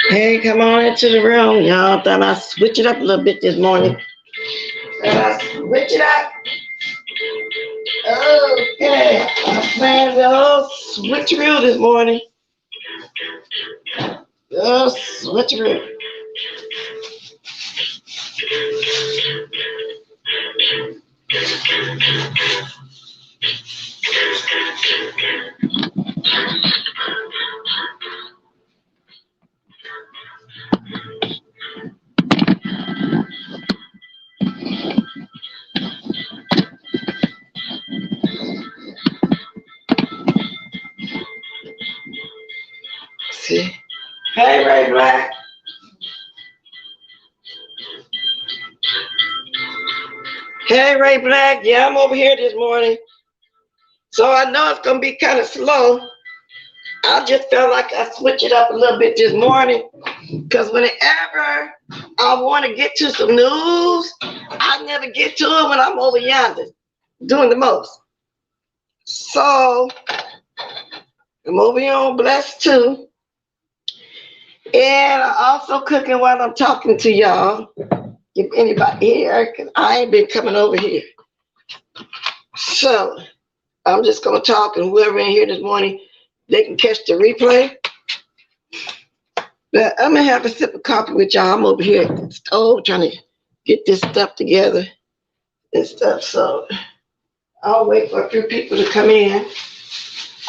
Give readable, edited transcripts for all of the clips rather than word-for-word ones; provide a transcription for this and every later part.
Hey, come on into the room, y'all. Thought I'd switch it up a little bit this morning. Switch it up. Okay, I'm playing the old switcheroo this morning. Oh, switcheroo. See? Hey, Ray Black. Hey, Ray Black. Yeah, I'm over here this morning. So I know it's going to be kind of slow. I just felt like I switched it up a little bit this morning. Because whenever I want to get to some news, I never get to it when I'm over yonder doing the most. So I'm over here on Blessed too. And I'm also cooking while I'm talking to y'all. If anybody here, because I ain't been coming over here. So I'm just going to talk, and whoever in here this morning, they can catch the replay. But I'm going to have a sip of coffee with y'all. I'm over here at the stove trying to get this stuff together and stuff. So I'll wait for a few people to come in.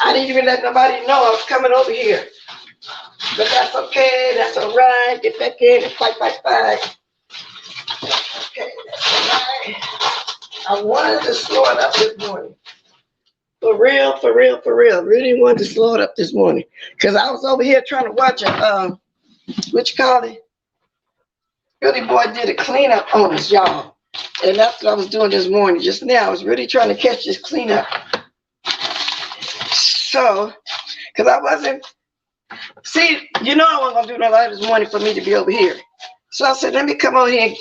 I didn't even let nobody know I was coming over here. But that's okay. That's all right. Get back in and fight. Okay, that's all right. I wanted to slow it up this morning. For real. Really wanted to slow it up this morning. Because I was over here trying to watch what you call it? Billy Boy did a cleanup on us, y'all. And that's what I was doing this morning. Just now, I was really trying to catch this cleanup. So, because I wasn't, see, you know I wasn't going to do no live this morning for me to be over here. So I said, let me come over here and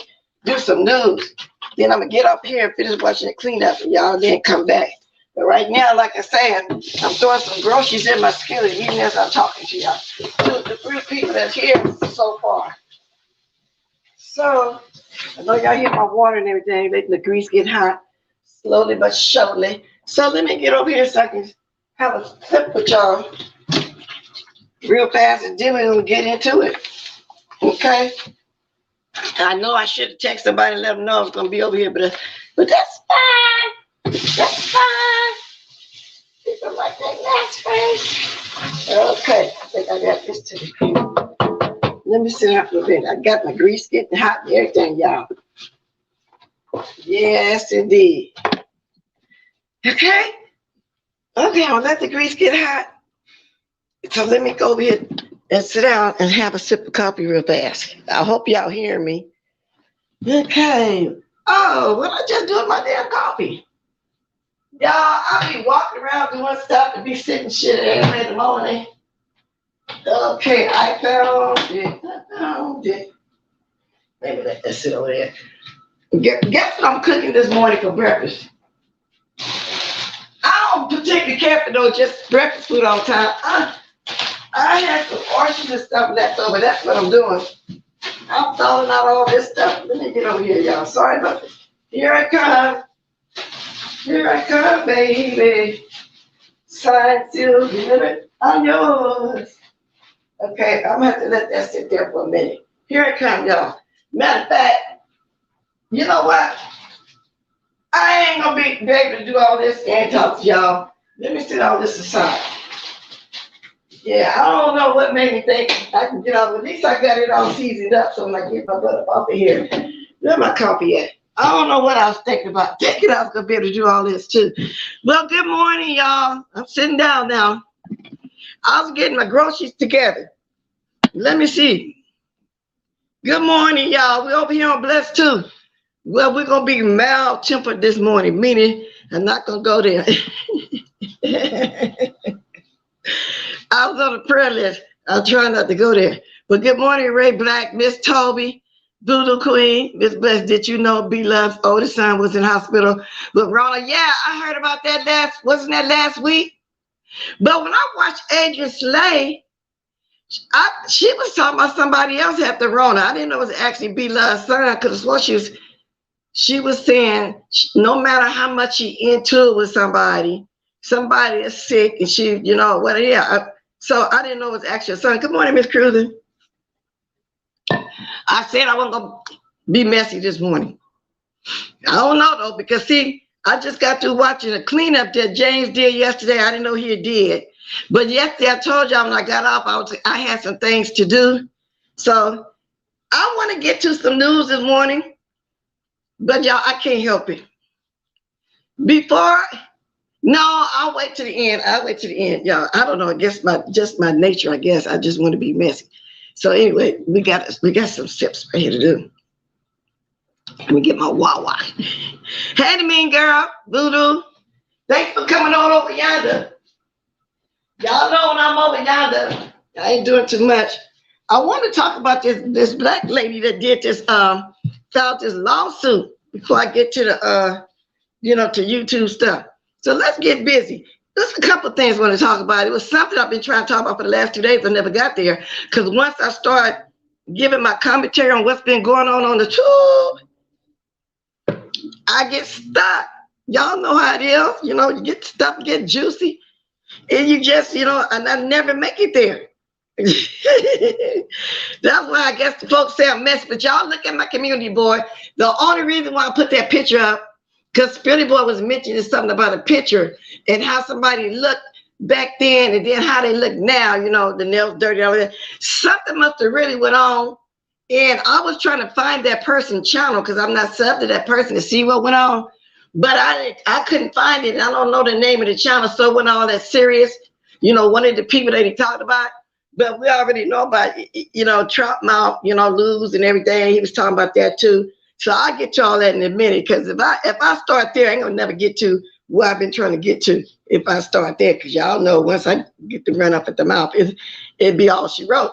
do some news. Then I'm going to get up here and finish watching the cleanup, and y'all then come back. But right now, like I said, I'm throwing some groceries in my skillet even as I'm talking to y'all. The 3 people that's here so far. So, I know y'all hear my water and everything, letting the grease get hot, slowly but surely. So let me get over here so I can have a sip with y'all real fast, and then we're going to get into it. Okay? I know I should have texted somebody and let them know I was going to be over here, but that's fine. That's fine. People like that last face. Okay, I think I got this to the computer. Let me sit down for a minute. I got my grease getting hot and everything, y'all. Yes, indeed. Okay, I'll let the grease get hot. So let me go over here and sit down and have a sip of coffee real fast. I hope y'all hear me. Okay. Oh, what I just do with my damn coffee? Y'all, I be walking around doing stuff and be sitting shit every in the morning. Okay, I found it. Maybe let that sit over there. Guess what I'm cooking this morning for breakfast? I don't particularly care for no just breakfast food all the time. I had some oranges and stuff left over. That's what I'm doing. I'm throwing out all this stuff. Let me get over here, y'all. Sorry about this. Here I come. Here I come, baby. Signed, sealed, delivered. I'm yours. Okay, I'm going to have to let that sit there for a minute. Here I come, y'all. Matter of fact, you know what? I ain't going to be able to do all this and talk to y'all. Let me set all this aside. Yeah, I don't know what made me think I can get off. At least I got it all seasoned up, so I'm like, get my butt up off of here. Where my coffee at? I don't know what I was thinking about. Thinking I was gonna be able to do all this too. Well, good morning, y'all. I'm sitting down now. I was getting my groceries together. Let me see. Good morning, y'all. We over here on Blessed too. Well, we're gonna be mild-tempered this morning, meaning I'm not gonna go there. I was on the prayer list. I'll try not to go there. But good morning, Ray Black, Miss Toby, Doodle Queen, Miss Bless. Did you know B Love's oldest son was in hospital with Rona? Yeah, I heard about that wasn't that last week? But when I watched Adrian Slay, she was talking about somebody else had the Rona. I didn't know it was actually B Love's son, because what she was saying, no matter how much she into it with somebody is sick, and she, you know, what, yeah. So I didn't know it was actually a son. Good morning, Miss Cruiser. I said I wasn't going to be messy this morning. I don't know, though, because, see, I just got through watching a cleanup that James did yesterday. I didn't know he did. But yesterday, I told y'all when I got off, I had some things to do. So I want to get to some news this morning. But, y'all, I can't help it. No, I'll wait to the end. Y'all. I don't know. I guess just my nature, I guess. I just want to be messy. So anyway, we got some steps right here to do. Let me get my Wawa. Hey, the mean girl, Voodoo. Thanks for coming on over yonder. Y'all know when I'm over yonder, I ain't doing too much. I want to talk about this black lady that did this, filed this lawsuit before I get to the, to YouTube stuff. So let's get busy. There's a couple of things I want to talk about. It was something I've been trying to talk about for the last 2 days. I never got there, because once I start giving my commentary on what's been going on the tube, I get stuck. Y'all know how it is. You know, you get stuff, get juicy, and you just, and I never make it there. That's why I guess the folks say I'm messy. But y'all look at my community board. The only reason why I put that picture up, because Philly Boy was mentioning something about a picture and how somebody looked back then and then how they look now, the nails dirty, all that. Something must have really went on. And I was trying to find that person's channel, because I'm not sub to that person to see what went on. But I couldn't find it. I don't know the name of the channel, so it wasn't all that serious. One of the people that he talked about. But we already know about, Trump mouth, lose and everything. He was talking about that too. So I'll get to all that in a minute, because if I start there, I ain't gonna never get to where I've been trying to get to if I start there, because y'all know once I get to run up at the mouth, it'd be all she wrote.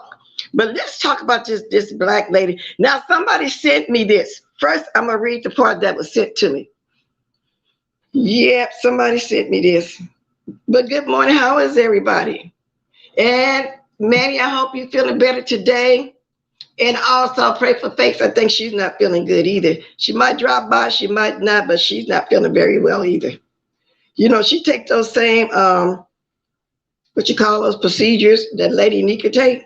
But let's talk about this black lady. Now, somebody sent me this. First, I'm gonna read the part that was sent to me. Yep, somebody sent me this. But good morning, how is everybody? And Manny, I hope you're feeling better today. And also pray for Faith. I think she's not feeling good either. She might drop by, she might not, but she's not feeling very well either. She takes those same, what you call those procedures that Lady Nika take.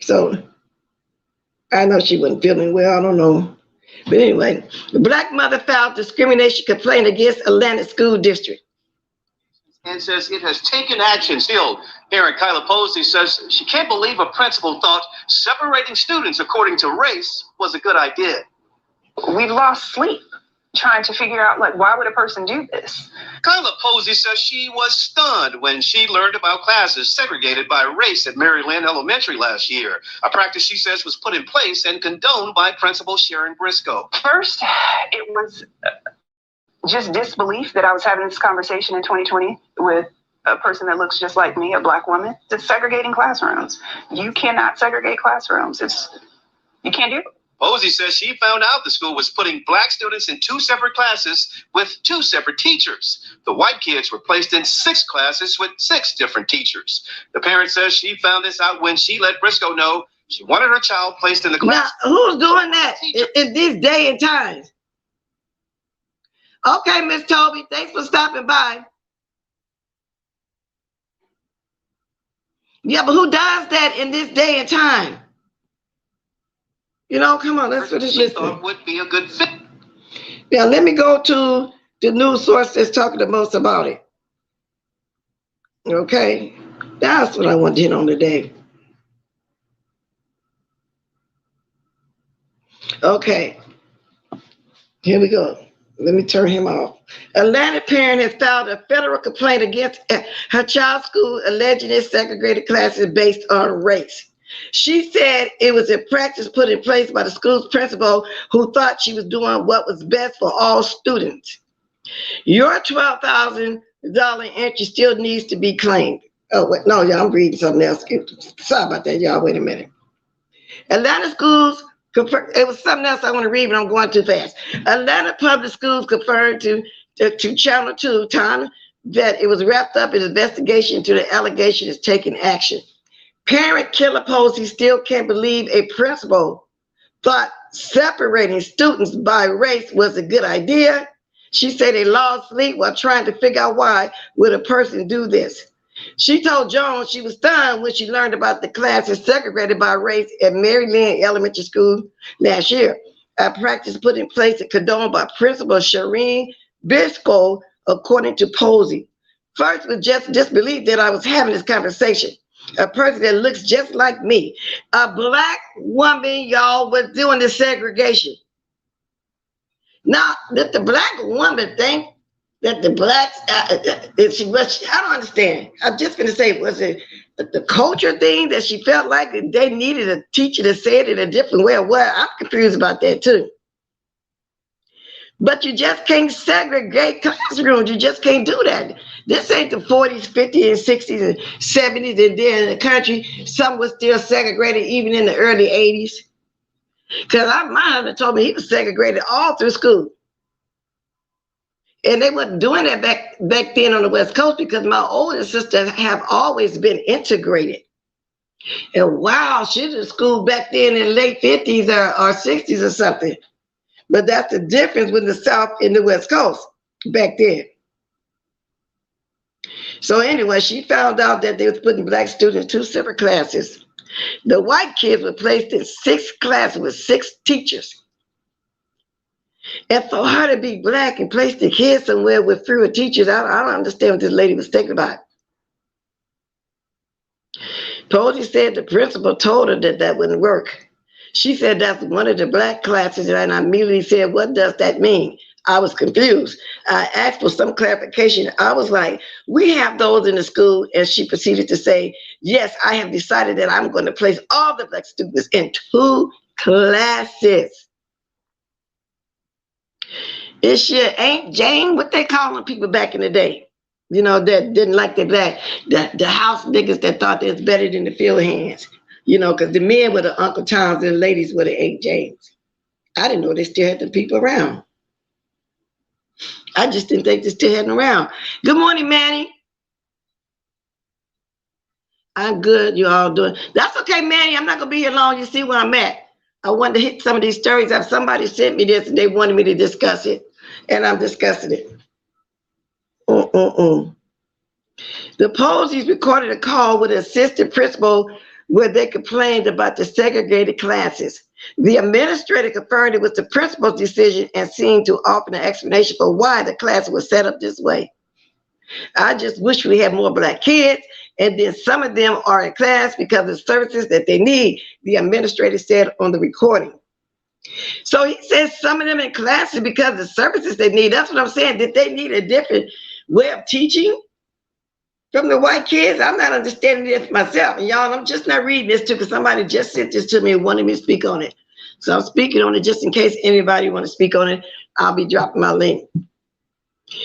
So I know she wasn't feeling well, I don't know. But anyway, the black mother filed discrimination complaint against Atlanta School District. And says it has taken action. Still, parent Kyla Posey says she can't believe a principal thought separating students according to race was a good idea. We lost sleep trying to figure out, why would a person do this? Kyla Posey says she was stunned when she learned about classes segregated by race at Maryland Elementary last year, a practice she says was put in place and condoned by Principal Sharon Briscoe. First, it was just disbelief that I was having this conversation in 2020 with a person that looks just like me, a black woman. It's segregating classrooms. You cannot segregate classrooms. You can't do it. Posey says she found out the school was putting black students in 2 separate classes with 2 separate teachers. The white kids were placed in 6 classes with 6 different teachers. The parent says she found this out when she let Briscoe know she wanted her child placed in the class. Now, who's doing that in this day and time? Okay, Miss Toby, thanks for stopping by. Yeah, but who does that in this day and time? Come on, let's finish listening. Thought would be a good fit. Now, let me go to the news source that's talking the most about it. Okay. That's what I want to hit on today. Okay, here we go. Let me turn him off. Atlanta parent has filed a federal complaint against her child's school alleging it segregated classes based on race. She said it was a practice put in place by the school's principal who thought she was doing what was best for all students. Your $12,000 entry still needs to be claimed. Oh, wait, no, y'all, I'm reading something else. Sorry about that, y'all. Wait a minute. Atlanta schools, it was something else I want to read, but I'm going too fast. Atlanta public schools confirmed to Channel 2 time that it was wrapped up in investigation into the allegation is taking action. Parent Killer Posey still can't believe a principal thought separating students by race was a good idea. She said they lost sleep while trying to figure out why would a person do this. She told Jones she was stunned when she learned about the classes segregated by race at Mary Lynn Elementary School last year. A practice put in place and condoned by Principal Shireen Bisco, according to Posey. First was just disbelief that I was having this conversation. A person that looks just like me. A black woman, y'all, was doing the segregation. Now, did the black woman think that the blacks, I don't understand. I'm just going to say, was it the culture thing that she felt like they needed a teacher to say it in a different way or what? I'm confused about that too. But you just can't segregate classrooms. You just can't do that. This ain't the 40s, 50s, and 60s, and 70s, and then in the country, some was still segregated even in the early 80s. Because my husband told me he was segregated all through school. And they weren't doing that back then on the West Coast because my older sisters have always been integrated. And wow, she was in school back then in the late 50s or 60s or something. But that's the difference with the South and the West Coast back then. So anyway, she found out that they was putting black students in 2 separate classes. The white kids were placed in 6 classes with 6 teachers. And for her to be black and place the kids somewhere with fewer teachers, I don't understand what this lady was thinking about. Posey said the principal told her that wouldn't work. She said that's one of the black classes, and I immediately said, what does that mean? I was confused. I asked for some clarification. I was like, we have those in the school, and she proceeded to say, yes, I have decided that I'm going to place all the black students in 2 classes. It's your Aunt Jane, what they calling people back in the day, you know, that didn't like the black, the house niggas that thought they was better than the field hands, you know, because the men were the Uncle Toms and the ladies were the Aunt Janes. I didn't know they still had the people around. I just didn't think they still had them around. Good morning, Manny. I'm good, you all doing. That's okay, Manny. I'm not going to be here long. You see where I'm at. I wanted to hit some of these stories up. Somebody sent me this and they wanted me to discuss it. And I'm discussing it. The Poseys recorded a call with an assistant principal where they complained about the segregated classes. The administrator confirmed it was the principal's decision and seemed to offer an explanation for why the class was set up this way. I just wish we had more black kids, and then some of them are in class because of the services that they need, the administrator said on the recording. So he says some of them in classes because of the services they need. That's what I'm saying. Did they need a different way of teaching from the white kids? I'm not understanding this myself. And y'all, I'm just not reading this too because somebody just sent this to me and wanted me to speak on it. So I'm speaking on it just in case anybody want to speak on it. I'll be dropping my link.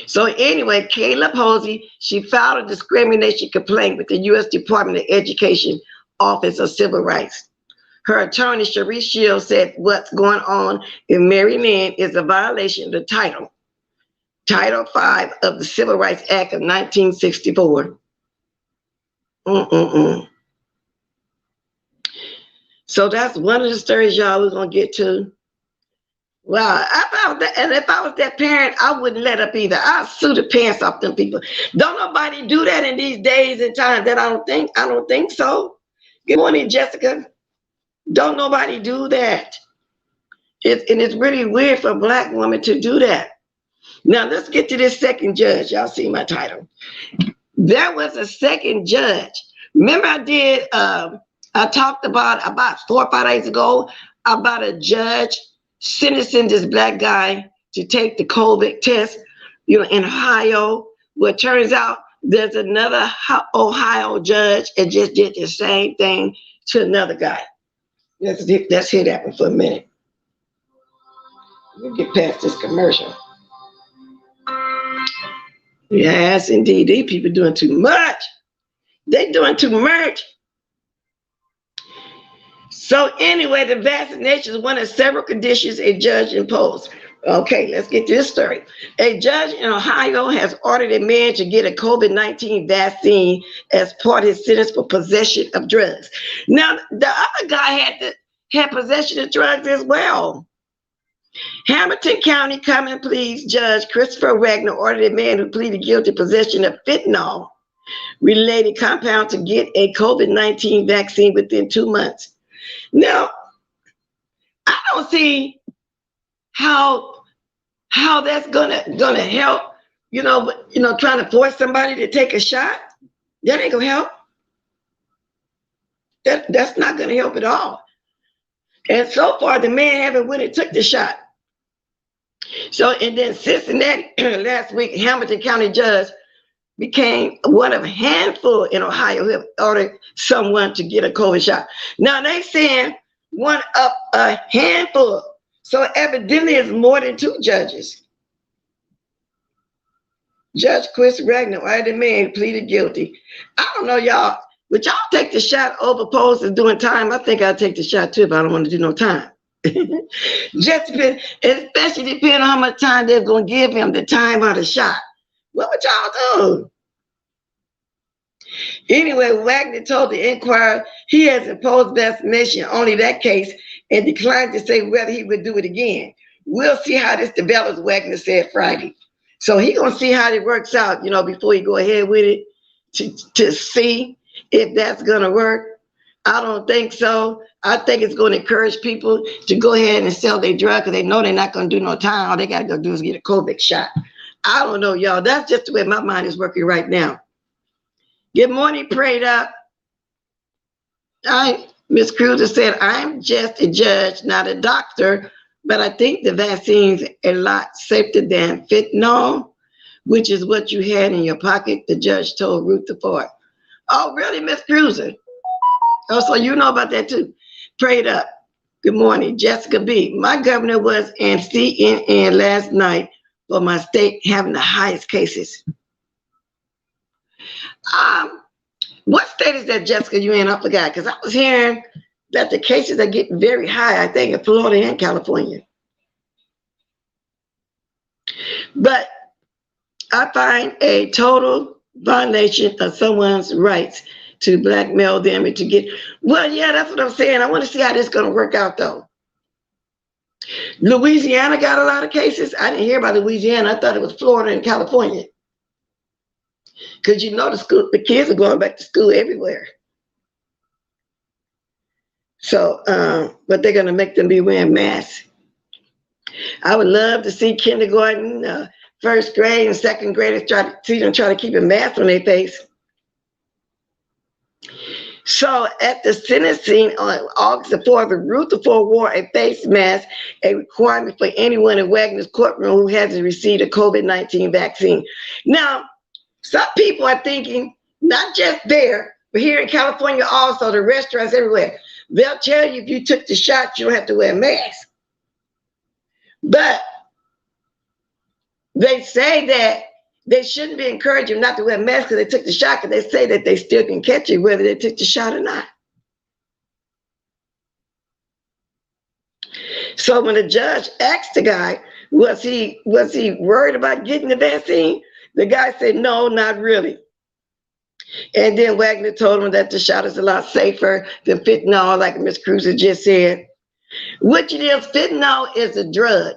So anyway, Kayla Posey, she filed a discrimination complaint with the U.S. Department of Education Office of Civil Rights. Her attorney, Cherie Shields, said what's going on in Maryland is a violation of the Title V of the Civil Rights Act of 1964. So that's one of the stories y'all we're going to get to. Wow, and if I was that parent, I wouldn't let up either. I'd sue the pants off them people. Don't nobody do that in these days and times. That I don't think so. Good morning, Jessica. Don't nobody do that. And it's really weird for a black woman to do that. Now let's get to this second judge. Y'all see my title. There was a second judge Remember I talked about 4 or 5 days ago about a judge sentencing this black guy to take the COVID test, in Ohio. Well, it turns out there's another Ohio judge that just did the same thing to another guy. Let's hear that one for a minute. We'll get past this commercial. Yes, indeed. These people doing too much. They doing too much. So anyway, the vaccination is one of several conditions a judge imposed. Okay, let's get to this story. A judge in Ohio has ordered a man to get a COVID-19 vaccine as part of his sentence for possession of drugs. Now, the other guy had possession of drugs as well. Hamilton County Common Pleas Judge Christopher Wagner ordered a man who pleaded guilty to possession of fentanyl-related compound to get a COVID-19 vaccine within 2 months. Now, I don't see how that's gonna help. Trying to force somebody to take a shot, that ain't gonna help. That's not gonna help at all. And so far, the man haven't went and took the shot. So, and then Cincinnati last week, Hamilton County judge became one of a handful in Ohio who have ordered someone to get a COVID shot. Now they saying one of a handful. So evidently it's more than 2 judges. Judge Chris Wagner ordered the man who pleaded guilty. I don't know, y'all. Would y'all take the shot over opposed to doing time? I think I'd take the shot too, but I don't want to do no time. Especially depending on how much time they're going to give him, the time of the shot. What would y'all do? Anyway, Wagner told the Inquirer he has imposed vaccination only that case and declined to say whether he would do it again. We'll see how this develops, Wagner said Friday. So he's going to see how it works out, before he go ahead with it to see if that's going to work. I don't think so. I think it's going to encourage people to go ahead and sell their drug because they know they're not going to do no time. All they got to go do is get a COVID shot. I don't know, y'all. That's just the way my mind is working right now. Good morning, Prayed Up. Ms. Cruiser said, I'm just a judge, not a doctor, but I think the vaccine's a lot safer than fentanyl, which is what you had in your pocket, the judge told Ruth Ford. Oh, really, Ms. Cruiser? Oh, so you know about that too. Prayed Up. Good morning, Jessica B. My governor was in CNN last night for my state having the highest cases. What state is that, Jessica, you in? I forgot, because I was hearing that the cases are getting very high, I think, in Florida and California. But I find a total violation of someone's rights to blackmail them and to get, well, yeah, that's what I'm saying. I want to see how this is going to work out, though. Louisiana got a lot of cases. I didn't hear about Louisiana. I thought it was Florida and California. Because the kids are going back to school everywhere. So, but they're going to make them be wearing masks. I would love to see kindergarten, first grade and second graders try to keep a mask on their face. So at the sentencing on August the 4th, Ruth Ford wore a face mask, a requirement for anyone in Wagner's courtroom who hasn't received a COVID-19 vaccine. Now, some people are thinking, not just there, but here in California also, the restaurants everywhere, they'll tell you if you took the shot, you don't have to wear a mask. But they say that they shouldn't be encouraging not to wear a mask because they took the shot, because they say that they still can catch it whether they took the shot or not. So when the judge asked the guy, was he worried about getting the vaccine? The guy said, no, not really. And then Wagner told him that the shot is a lot safer than fentanyl, like Ms. Cruiser just said. Which it is, fentanyl is a drug.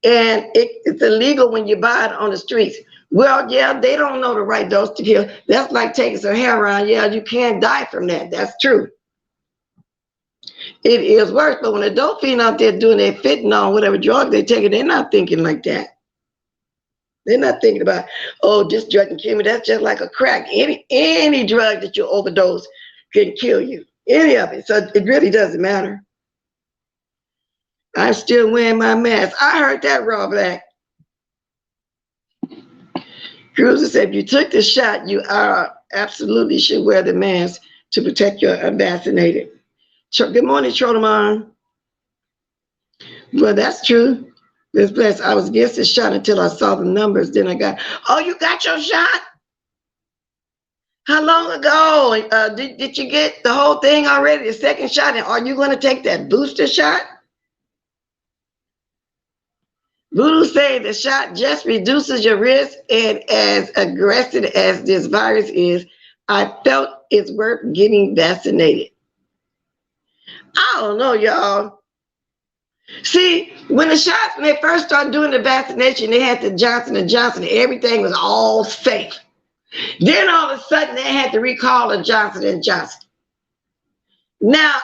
And it's illegal when you buy it on the streets. Well, yeah, they don't know the right dose to kill. That's like taking some heroin. Yeah, you can die from that. That's true. It is worse, but when adult fiend out there doing their fentanyl, whatever drug they're taking, they're not thinking like that. They're not thinking about, oh, this drug can kill me. That's just like a crack. Any drug that you overdose can kill you. Any of it. So it really doesn't matter. I'm still wearing my mask. I heard that, Raw Black. Cruiser said, if you took the shot, you absolutely should wear the mask to protect your unvaccinated. Good morning, Trotamon. Well, that's true. This place, I was against the shot until I saw the numbers. Then I got, oh, you got your shot? How long ago? Did you get the whole thing already, the second shot? And are you going to take that booster shot? Voodoo say the shot just reduces your risk, and as aggressive as this virus is, I felt it's worth getting vaccinated. I don't know, y'all. See, when they first started doing the vaccination, they had the Johnson & Johnson, and everything was all safe. Then all of a sudden, they had to recall the Johnson & Johnson. Now,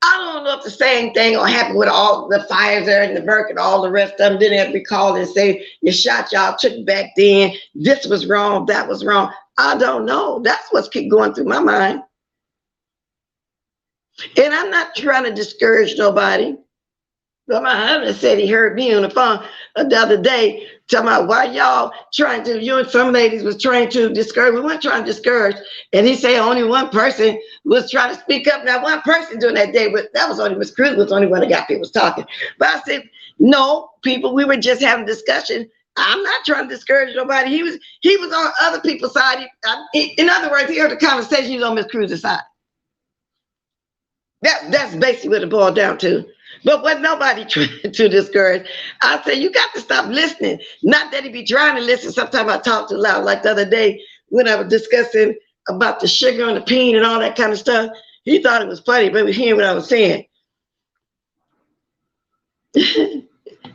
I don't know if the same thing will happen with all the Pfizer and the Merck and all the rest of them. Then they have to recall and say, your shot y'all took back then, this was wrong, that was wrong. I don't know. That's what's keep going through my mind. And I'm not trying to discourage nobody. But my husband said he heard me on the phone the other day talking about why y'all trying to, you and some ladies was trying to discourage. We weren't trying to discourage. And he said only one person was trying to speak up. Now, one person during that day, that was only Miss Cruz was the only one that got people talking. But I said, no, people, we were just having a discussion. I'm not trying to discourage nobody. He was on other people's side. In other words, he heard the conversation, he was on Miss Cruz's side. That's basically what it boiled down to. But what nobody trying to discourage, I said, you got to stop listening. Not that he be trying to listen. Sometimes I talk too loud. Like the other day when I was discussing about the sugar and the peen and all that kind of stuff, he thought it was funny, but he was hearing what I was saying.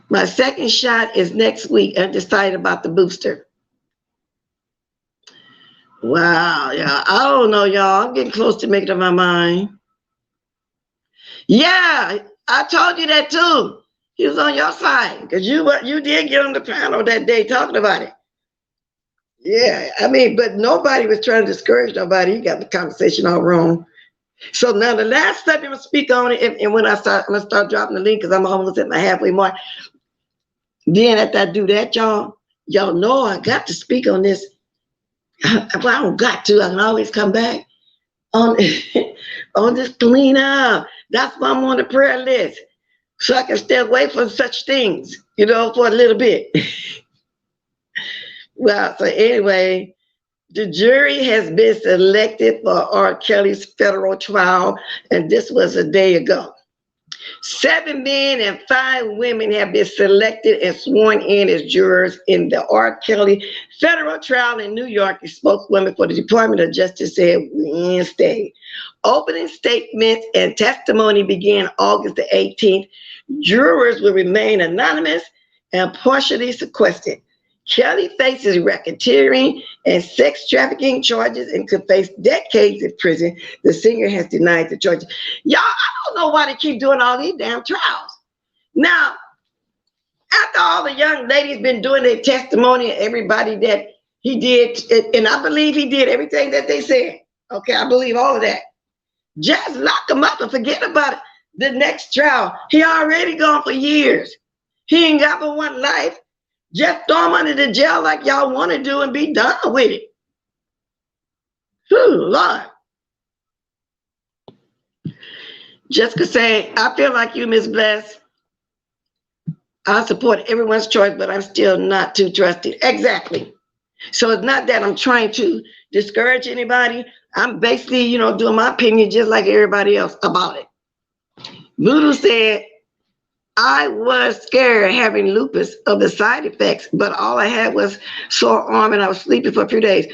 My second shot is next week. I'm decided about the booster. Wow, y'all. I don't know, y'all. I'm getting close to making up my mind. Yeah, I told you that too. He was on your side because you did get on the panel that day talking about it. Yeah, I mean, but nobody was trying to discourage nobody. He got the conversation all wrong. So now the last step I'm gonna speak on it, and when I'm gonna start dropping the link because I'm almost at my halfway mark. Then after I do that, y'all know I got to speak on this. Well, I don't got to. I can always come back on on this cleanup. That's why I'm on the prayer list, so I can stay away from such things, for a little bit. Well, so anyway, the jury has been selected for R. Kelly's federal trial, and this was a day ago. 7 men and 5 women have been selected and sworn in as jurors in the R. Kelly federal trial in New York, a spokeswoman for the Department of Justice said Wednesday. Opening statements and testimony began August the 18th. Jurors will remain anonymous and partially sequestered. Kelly faces racketeering and sex trafficking charges and could face decades in prison. The singer has denied the charges. Y'all, I don't know why they keep doing all these damn trials. Now, after all the young ladies been doing their testimony and everybody that he did, and I believe he did everything that they said. Okay, I believe all of that. Just lock him up and forget about it. The next trial, he already gone for years. He ain't got but one life. Just throw him under the jail like y'all want to do and be done with it. Whew, Lord. Jessica saying, I feel like you, Miss Bless. I support everyone's choice, but I'm still not too trusted. Exactly. So it's not that I'm trying to discourage anybody. I'm basically, doing my opinion just like everybody else about it. Voodoo said, I was scared having lupus of the side effects, but all I had was sore arm and I was sleeping for a few days.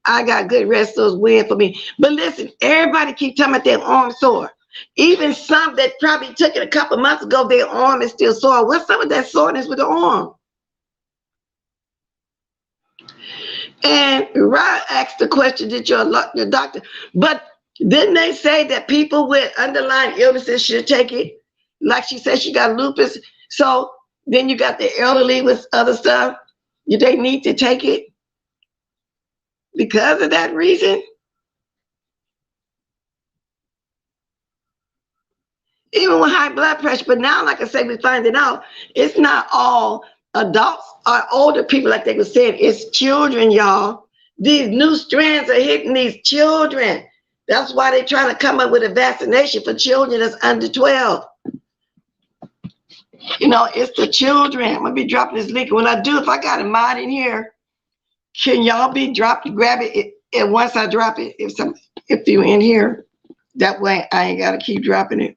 I got good rest, so it's weird for me. But listen, everybody keep talking about their arm sore. Even some that probably took it a couple months ago, their arm is still sore. What's some of that soreness with the arm? And Rod asked the question, did your doctor? But didn't they say that people with underlying illnesses should take it? Like she said, she got lupus. So then you got the elderly with other stuff. Do they need to take it because of that reason? Even with high blood pressure, but now, like I say, we're finding out it's not all adults or older people like they were saying, it's children, y'all. These new strands are hitting these children. That's why they're trying to come up with a vaccination for children that's under 12. You know, it's the children. I'm gonna be dropping this link. When I do, if I got a mod in here, can y'all grab it, and once I drop it, if you're in here, that way I ain't gotta keep dropping it.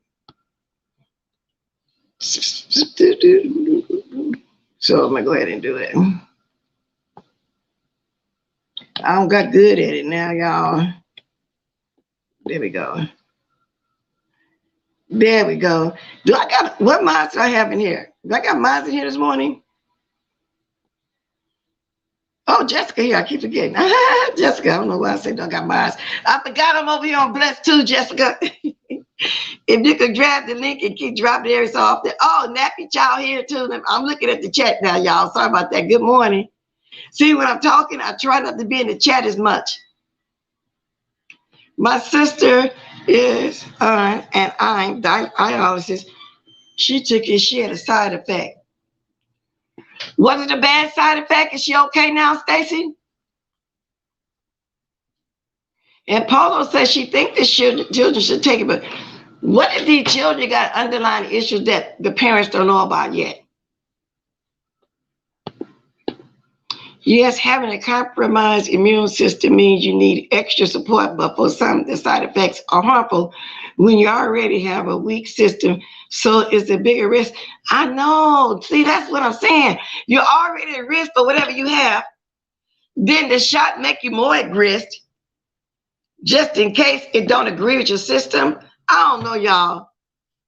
So I'm gonna go ahead and do it. I don't got good at it now, y'all. There we go. There we go. What mods do I have in here? Do I got mods in here this morning? Oh, Jessica here. I keep forgetting. Jessica, I don't know why I said I got mods. I forgot I'm over here on Bless too, Jessica. If you could grab the link and keep dropping there so often. Oh, Nappy Child here too. I'm looking at the chat now, y'all. Sorry about that. Good morning. See, when I'm talking, I try not to be in the chat as much. My sister is on an dialysis. She took it. She had a side effect. Was it a bad side effect? Is she okay now, Stacy? And Paulo says she thinks the children should take it, but what if these children got underlying issues that the parents don't know about yet? Yes, having a compromised immune system means you need extra support, but for some, the side effects are harmful when you already have a weak system. So it's a bigger risk. I know. See, that's what I'm saying. You're already at risk for whatever you have. Then the shot make you more at risk, just in case it don't agree with your system. I don't know, y'all,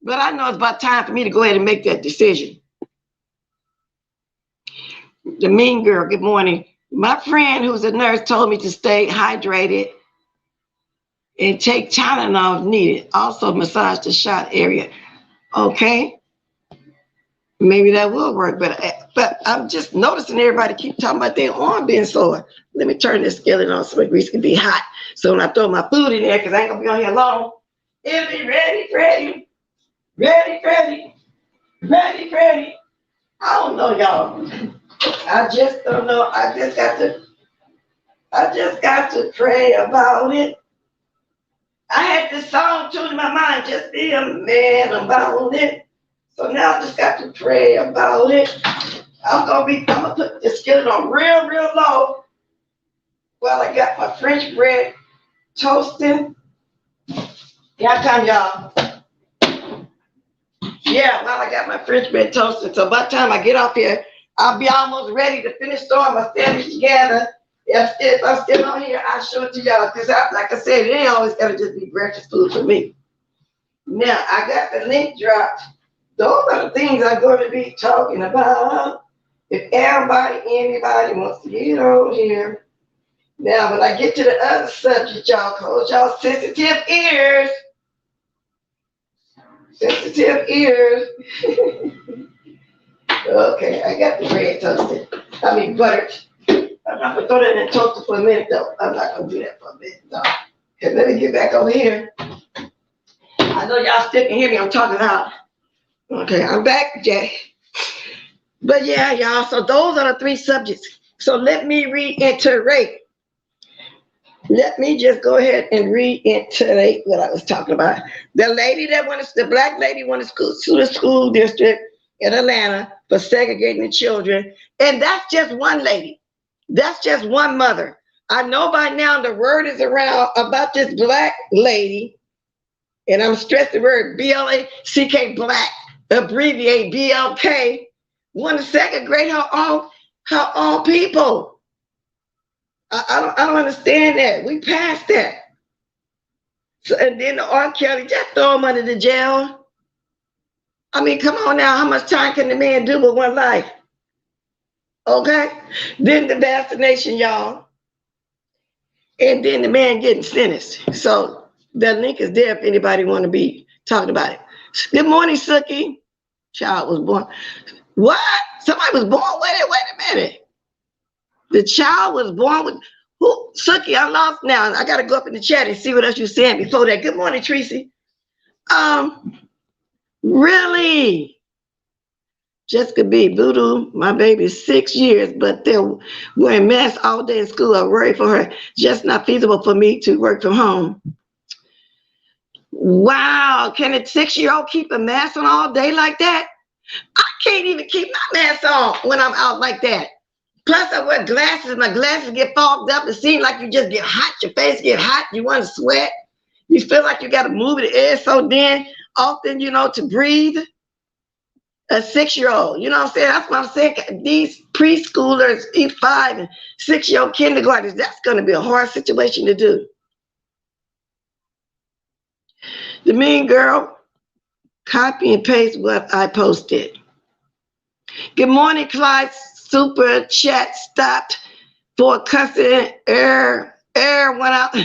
but I know it's about time for me to go ahead and make that decision. The mean girl, good morning. My friend who's a nurse told me to stay hydrated and take Tylenol if needed. Also massage the shot area. Okay, maybe that will work, but I'm just noticing everybody keep talking about their arm being sore. Let me turn this skillet on so my grease can be hot. So when I throw my food in there, because I ain't gonna be on here long, it'll be ready. I don't know, y'all. I just don't know. I just got to pray about it. I had this song too in my mind, just be a man about it. So now I just got to pray about it. I'm gonna put the skillet on real low while I got my French bread toasting. Yeah, come y'all. Yeah, while I got my French bread toasting. So by the time I get off here, I'll be almost ready to finish throwing my sandwich together. If I'm still on here, I'll show it to y'all. Because like I said, it ain't always gotta just be breakfast food for me. Now, I got the link dropped. Those are the things I'm going to be talking about. If anybody wants to get on here. Now, when I get to the other subject, y'all, close y'all sensitive ears. Sensitive ears. Okay, I got the bread toasted. Buttered. I'm not gonna throw that in the toaster for a minute though. I'm not gonna do that for a minute though. Okay, let me get back over here. I know y'all still can hear me. I'm talking out. Okay, I'm back, Jay. But yeah, y'all. So those are the three subjects. So let me reiterate. Let me just go ahead and reiterate what I was talking about. The black lady wanted to sue the school district in Atlanta for segregating the children. And that's just one lady. That's just one mother. I know by now the word is around about this black lady, and I'm stressing the word BLK, black, abbreviate BLK, want to segregate her own people. I don't understand that. We passed that. So, and then the R. Kelly, just throw him under the jail. I mean, come on now. How much time can the man do with one life? Okay. Then the vaccination, y'all. And then the man getting sentenced. So the link is there if anybody want to be talking about it. Good morning, Suki. Child was born. What? Somebody was born? Wait a minute. The child was born with, who, Suki, I'm lost now. I got to go up in the chat and see what else you're saying before that. Good morning, Tracy. Really? Jessica B. Voodoo, my baby's 6 years, but they're wearing masks all day in school. I worry for her. Just not feasible for me to work from home. Wow, can a 6-year-old keep a mask on all day like that? I can't even keep my mask on when I'm out like that. Plus, I wear glasses. My glasses get fogged up. It seems like you just get hot. Your face get hot. You want to sweat. You feel like you got to move the air so then often, you know, to breathe. A 6-year-old, you know what I'm saying? That's what I'm saying. These preschoolers, 5 and 6-year-old kindergartners, that's going to be a hard situation to do. The mean girl, copy and paste what I posted. Good morning, Clyde. Super chat stopped for cussing. Air went out.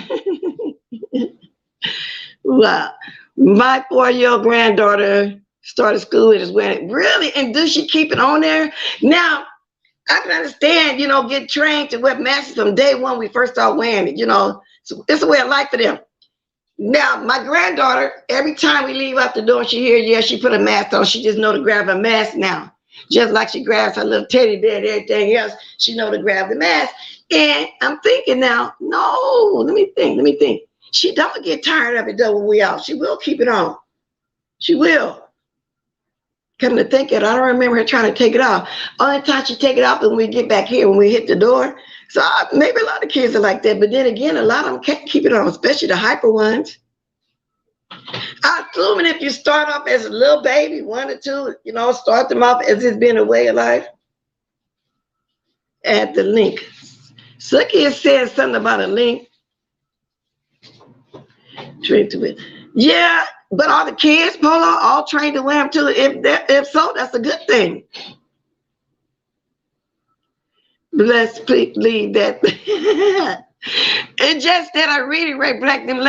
Wow. My 4-year-old granddaughter started school and is wearing it. Really? And does she keep it on there? Now, I can understand, you know, get trained to wear masks from day one we first start wearing it, you know. So it's a way of life for them. Now, my granddaughter, every time we leave out the door, she hears, yeah, she put a mask on. She just know to grab a mask now. Just like she grabs her little teddy bear and everything else, she know to grab the mask. And I'm thinking now, no, let me think. She don't get tired of it though when we out. She will keep it on. She will. Come to think it, I don't remember her trying to take it off. Only time she take it off is when we get back here, when we hit the door. So maybe a lot of kids are like that, but then again, a lot of them can't keep it on, especially the hyper ones. I'm assuming if you start off as a little baby, 1 or 2, you know, start them off as it's been a way of life. Add the link. Suki is saying something about a link. Trained to it. Yeah, but are the kids, Polo, all trained to wear them too? If so, that's a good thing. Let's leave that. It's just that I really black them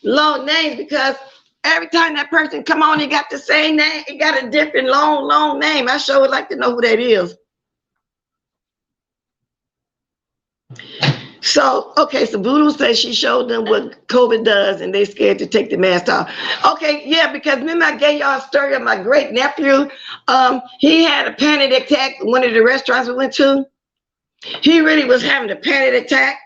long names because every time that person come on, he got the same name. He got a different long name. I sure would like to know who that is. So, okay, so Voodoo says she showed them what COVID does and they scared to take the mask off. Okay, yeah, because remember I gave y'all a story of my great nephew. He had a panic attack in one of the restaurants we went to. He really was having a panic attack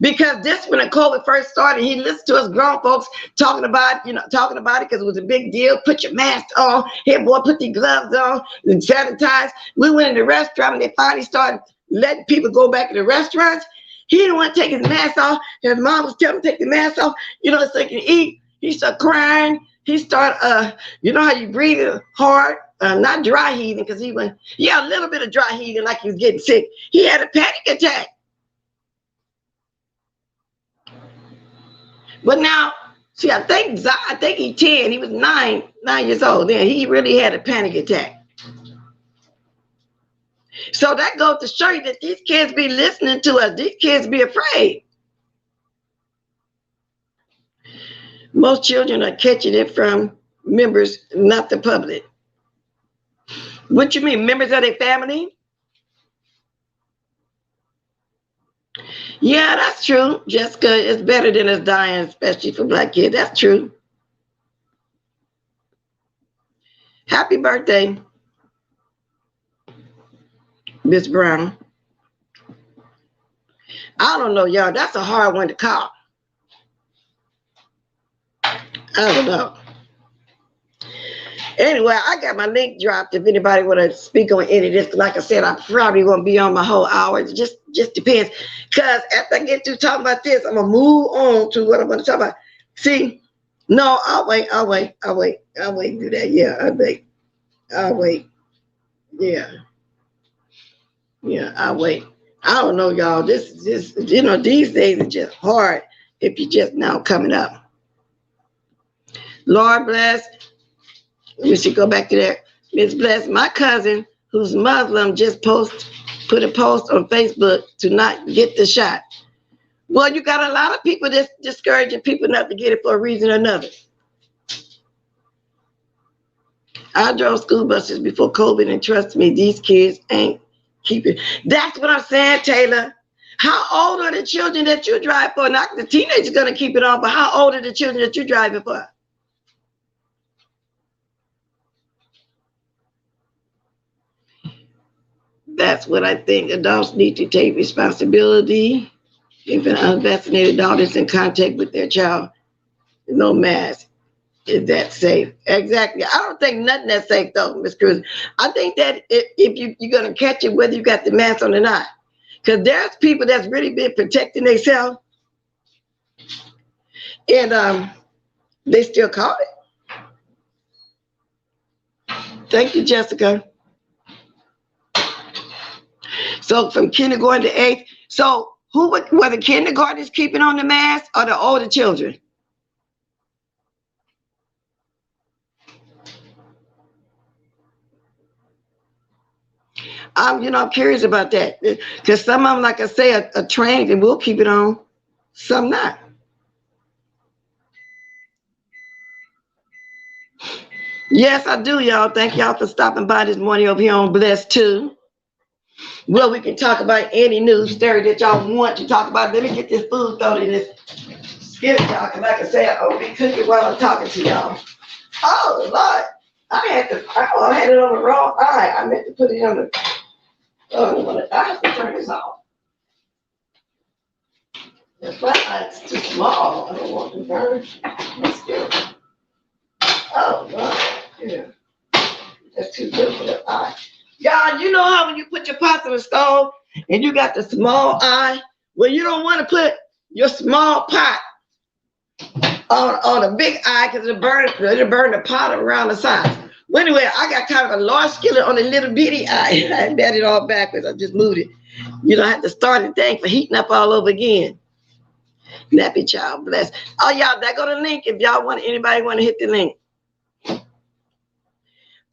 because this, when the COVID first started, he listened to us grown folks talking about it because it was a big deal. Put your mask on. Here, boy, put your gloves on and sanitize. We went in the restaurant and they finally started letting people go back to the restaurants. He didn't want to take his mask off. His mom was telling him to take the mask off, you know, so he can eat. He started crying. He started, you know how you breathe hard, not dry heaving, because he went, yeah, a little bit of dry heaving like he was getting sick. He had a panic attack. But now, see, I think he's 10. He was 9 years old. Then he really had a panic attack. So that goes to show you that these kids be listening to us. These kids be afraid. Most children are catching it from members, not the public. What you mean, members of their family? Yeah, that's true. Jessica, it's better than us dying, especially for Black kids. That's true. Happy birthday, Miss Brown. I don't know, y'all. That's a hard one to call. I don't know. Anyway, I got my link dropped if anybody want to speak on any of this. Like I said, I probably won't be on my whole hour. It just depends. Because after I get through talking about this, I'm going to move on to what I'm going to talk about. See, no, I'll wait. Do that. Yeah, I'll wait. Yeah, I'll wait. I don't know, y'all. This is just, you know, these days are just hard if you're just now coming up. Lord bless. We should go back to that. Miss Bless, my cousin, who's Muslim, just put a post on Facebook to not get the shot. Well, you got a lot of people that's discouraging people not to get it for a reason or another. I drove school buses before COVID, and trust me, these kids ain't Keep it. That's what I'm saying, Taylor. How old are the children that you drive for? Not the teenager's gonna keep it on, but how old are the children that you're driving for? That's what I think. Adults need to take responsibility. If an unvaccinated adult is in contact with their child, no mask. Is that safe? Exactly. I don't think nothing that's safe though, Miss Cruz. I think that if you're gonna catch it whether you got the mask on or not. Because there's people that's really been protecting themselves and they still caught it. Thank you, Jessica. So from kindergarten to 8th. So were the kindergartners keeping on the mask or the older children? I'm curious about that because some of them, like I say, are trained and will keep it on, some not. Yes, I do, y'all. Thank y'all for stopping by this morning over here on Blessed 2. Well, we can talk about any news story that y'all want to talk about. Let me get this food thrown in this skillet, y'all, because like I said, I'll be cooking while I'm talking to y'all. Oh, Lord. I had it on the wrong eye. I meant to put it on the... Oh, I have to turn this off. The front eye's too small. I don't want to burn. Let's do it. Oh, God. Yeah. That's too good for the eye. Y'all, you know how when you put your pot on the stove and you got the small eye? Well, you don't want to put your small pot on a big eye because it'll burn the pot around the sides. Well, anyway, I got kind of a large skillet on a little bitty eye. I had it all backwards. I just moved it. I had to start the thing for heating up all over again. Nappy child bless. Oh, y'all, there go the link if y'all anybody want to hit the link.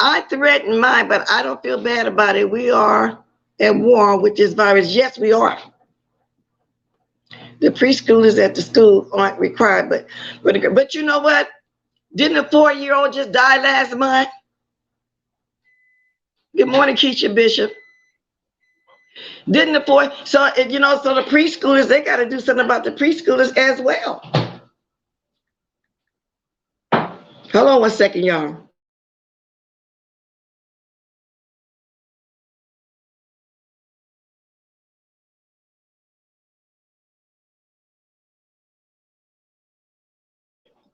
I threatened mine, but I don't feel bad about it. We are at war with this virus. Yes, we are. The preschoolers at the school aren't required, but you know what? Didn't a 4-year-old just die last month? Good morning, Keisha Bishop. Didn't the so the preschoolers, they got to do something about the preschoolers as well. Hold on one second, y'all.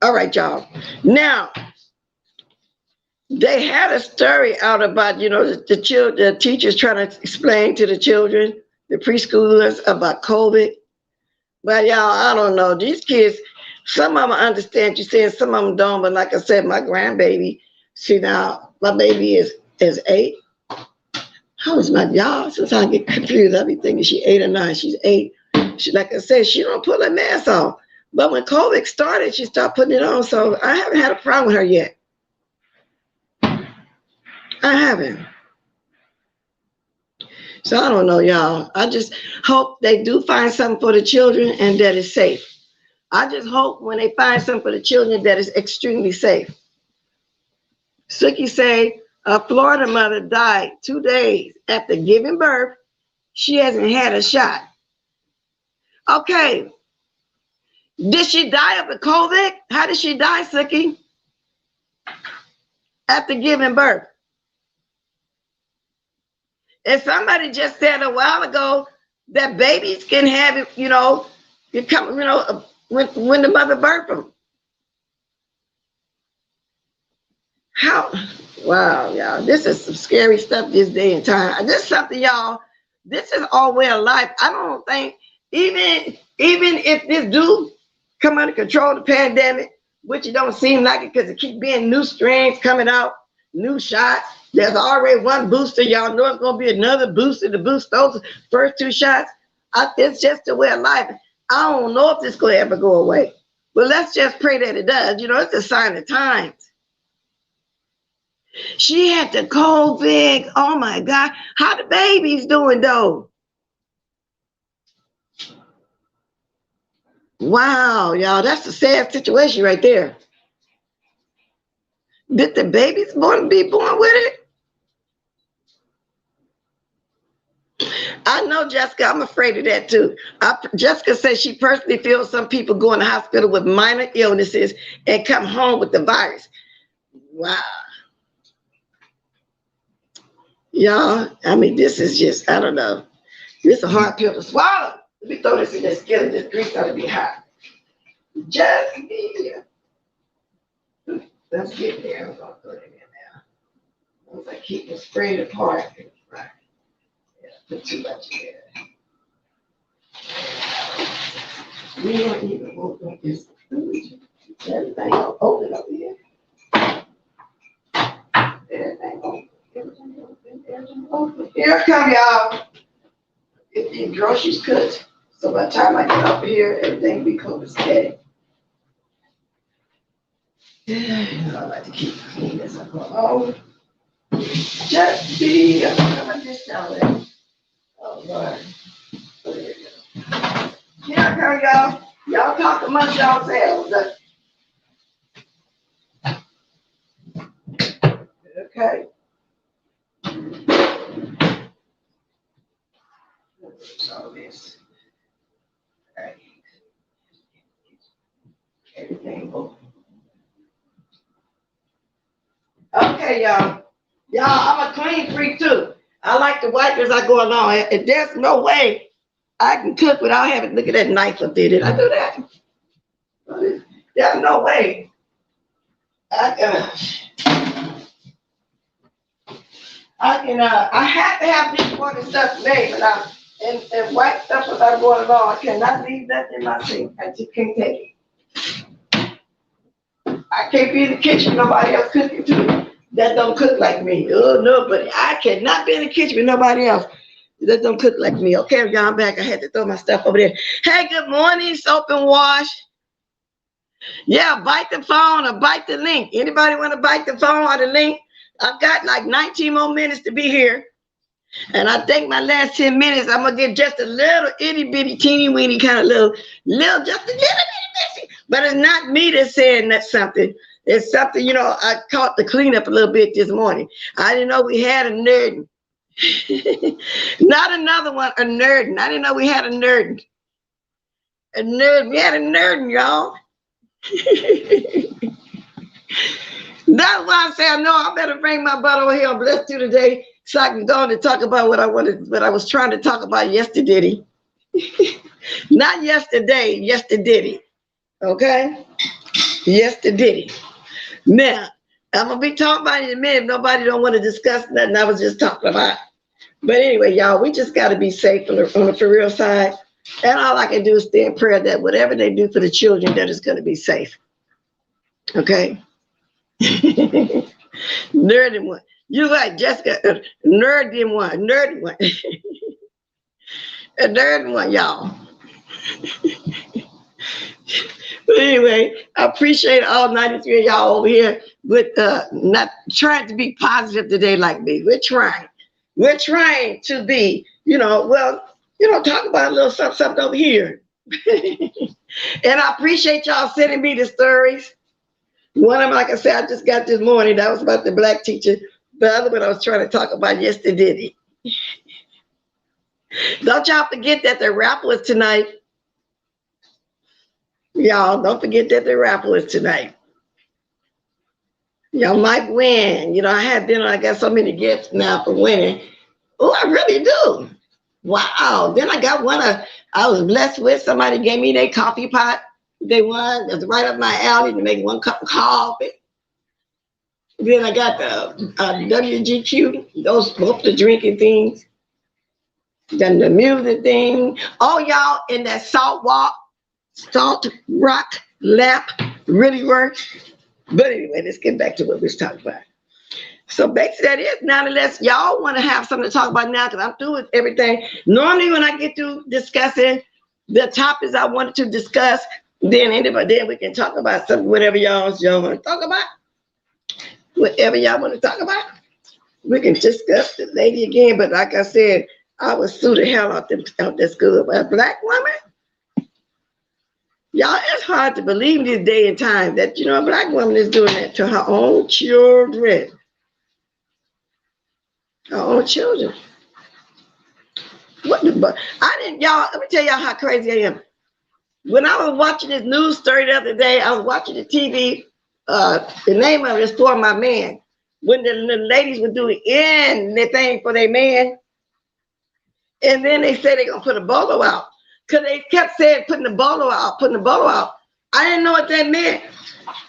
All right, y'all. Now, they had a story out about, the teachers trying to explain to the children, the preschoolers, about COVID. But y'all, I don't know. These kids, some of them understand you saying, some of them don't. But like I said, my grandbaby, my baby is 8. How is my y'all? Sometimes I get confused. I be thinking she's 8 or 9. She's 8. Like I said, she don't put her mask on. But when COVID started, she started putting it on. So I haven't had a problem with her yet. I haven't. So I don't know, y'all. I just hope they do find something for the children and that is safe. I just hope when they find something for the children that is extremely safe. Suki say a Florida mother died 2 days after giving birth. She hasn't had a shot. Okay. Did she die of the COVID? How did she die, Suki? After giving birth. And somebody just said a while ago that babies can have it, when the mother birthed them. How? Wow, y'all. This is some scary stuff this day and time. This is something, y'all. This is our way of life. I don't think, even if this do come under control, the pandemic, which it don't seem like it because it keep being new strains coming out, new shots. There's already one booster. Y'all know it's going to be another booster to boost those first 2 shots. It's just a way of life. I don't know if this going to ever go away. But let's just pray that it does. It's a sign of times. She had the COVID. Oh, my God. How the babies doing, though? Wow, y'all. That's a sad situation right there. Did the babies be born with it? I know, Jessica. I'm afraid of that too. Jessica says she personally feels some people go in the hospital with minor illnesses and come home with the virus. Wow. Y'all, I mean, this is just, I don't know. This is a hard pill to swallow. Let me throw this in this skillet. This grease ought to be hot. Just here. Let's get there. I'm going to throw it in there now. Once I keep it sprayed apart. Right. Yeah, put too much in there. We don't even want like this. Everything open up here. Everything open. Everything open. Here come y'all. Get the groceries cooked. So by the time I get up here, everything will be cold as steady. I like to keep clean as I go along. Just be a this down there. Oh Lord. There you go. Here come y'all. Y'all talk amongst yourselves. Okay. All this. All right. Everything open. Okay, y'all. Y'all, I'm a clean freak too. I like to wipe as I go along. And there's no way I can cook without having, look at that knife up there. Did I do that? There's no way. I have to have this water stuff made, but and white stuff as I'm going along. I cannot leave that in my sink. I just can't take it. I can't be in the kitchen, nobody else cooking too. That don't cook like me. Oh, nobody. I cannot be in the kitchen with nobody else that don't cook like me. Okay, y'all, I'm back. I had to throw my stuff over there. Hey, good morning, soap and wash. Yeah, bite the phone or bite the link. Anybody want to bite the phone or the link? I've got like 19 more minutes to be here. And I think my last 10 minutes, I'm going to get just a little itty bitty teeny weeny kind of little, just a little bitty messy. But it's not me that's saying that's something. It's something, you know, I caught the cleanup a little bit this morning. I didn't know we had a nerd. Not another one, a nerd. I didn't know we had a nerd. A nerd. We had a nerd, y'all. That's why I say I know I better bring my butt over here on Blessed You today so I can go on and talk about what I was trying to talk about yesterday. Not yesterday, yesterday. Okay? Yesterday. Now, I'm going to be talking about it in a minute. Nobody don't want to discuss nothing I was just talking about. But anyway, y'all, we just got to be safe on the for real side. And all I can do is stay in prayer that whatever they do for the children, that is going to be safe. Okay? Nerdy one. You like Jessica, nerdy one, nerdy one. A nerd one, y'all. But anyway, I appreciate all 93 of y'all over here with not trying to be positive today like me. We're trying. We're trying to be, you know, well, you know, talk about a little something over here. And I appreciate y'all sending me the stories. One of them, like I said, I just got this morning. That was about the black teacher. The other one I was trying to talk about yesterday. Don't y'all forget that the raffle is tonight. Y'all, don't forget that the raffle is tonight. Y'all might win. You know, I had dinner. I got so many gifts now for winning. Oh, I really do. Wow. Then I got one I was blessed with. Somebody gave me their coffee pot. They won. That's right up my alley to make 1 cup of coffee. Then I got the WGQ, both the drinking things. Then the music thing. Oh, y'all, in that salt rock lap really works. But anyway, let's get back to what we was talking about. So basically that is, now unless y'all want to have something to talk about now, because I'm through with everything. Normally when I get through discussing the topics I wanted to discuss, then we can talk about something, whatever y'all want to talk about. Whatever y'all want to talk about. We can discuss the lady again, but like I said, I would sue the hell out that school. But a black woman, y'all, it's hard to believe in this day and time that, you know, a black woman is doing that to her own children. Her own children. What the fuck? I didn't, y'all, let me tell y'all how crazy I am. When I was watching this news story the other day, I was watching the TV. The name of it is For My Man. When the ladies were doing anything for their man, and then they said they're gonna put a bolo out. Cause they kept saying putting the bolo out, putting the bolo out. I didn't know what that meant.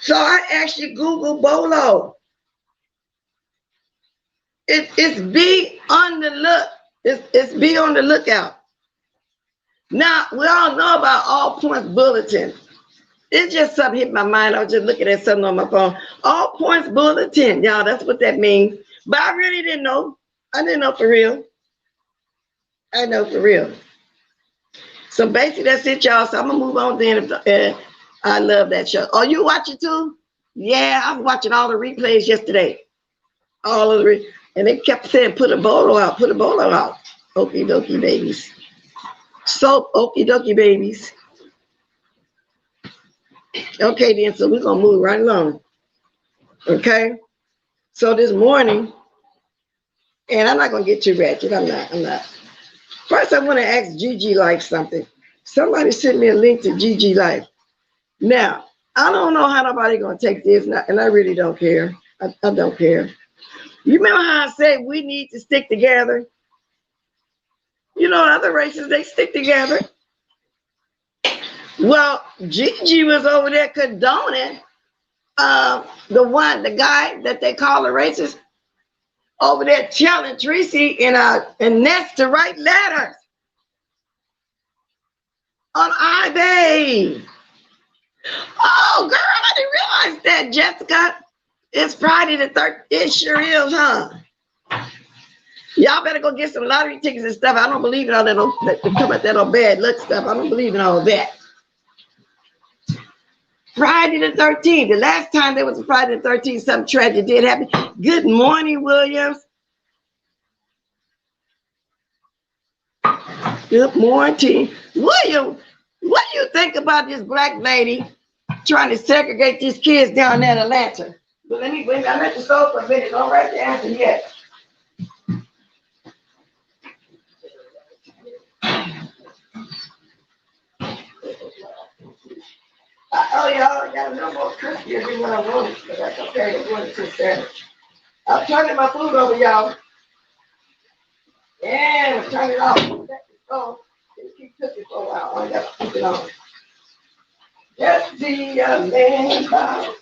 So I actually Googled bolo. It's be on the look. It's be on the lookout. Now, we all know about All Points Bulletin. It's just something hit my mind. I was just looking at something on my phone. All Points Bulletin, y'all, that's what that means. But I really didn't know. I didn't know for real. I know for real. So basically, that's it, y'all. So I'm going to move on then. I love that show. Oh, you watch it too? Yeah, I was watching all the replays yesterday. All of the and they kept saying, put a bolo out, put a bolo out. Okie dokie babies. So, okie dokie babies. Okay, then, so we're going to move right along. Okay? So this morning, and I'm not going to get too ratchet. I'm not. First, I want to ask Gigi Life something. Somebody sent me a link to Gigi Life. Now, I don't know how nobody going to take this, and I really don't care. I don't care. You remember how I said we need to stick together? You know, other races, they stick together. Well, Gigi was over there condoning the guy that they call a racist, over there telling Tracy and Ness to write letters on eBay. Oh, girl, I didn't realize that, Jessica. It's Friday the 13th. It sure is, huh? Y'all better go get some lottery tickets and stuff. I don't believe in all that come at that old bad luck stuff. I don't believe in all that. Friday the 13th. The last time there was a Friday the 13th, something tragic did happen. Good morning, Williams. Good morning. William, what do you think about this black lady trying to segregate these kids down there in Atlanta? But let me wait. I let the soul for a minute. Don't write the answer yet. Oh, y'all got a little more crispier than what I wanted, but that's okay. I wanted to sandwich. I'm turning my food over, y'all. Yeah, I'm turning it off. Oh, it keep cooking for a while. I got to keep it on. Let's see, man.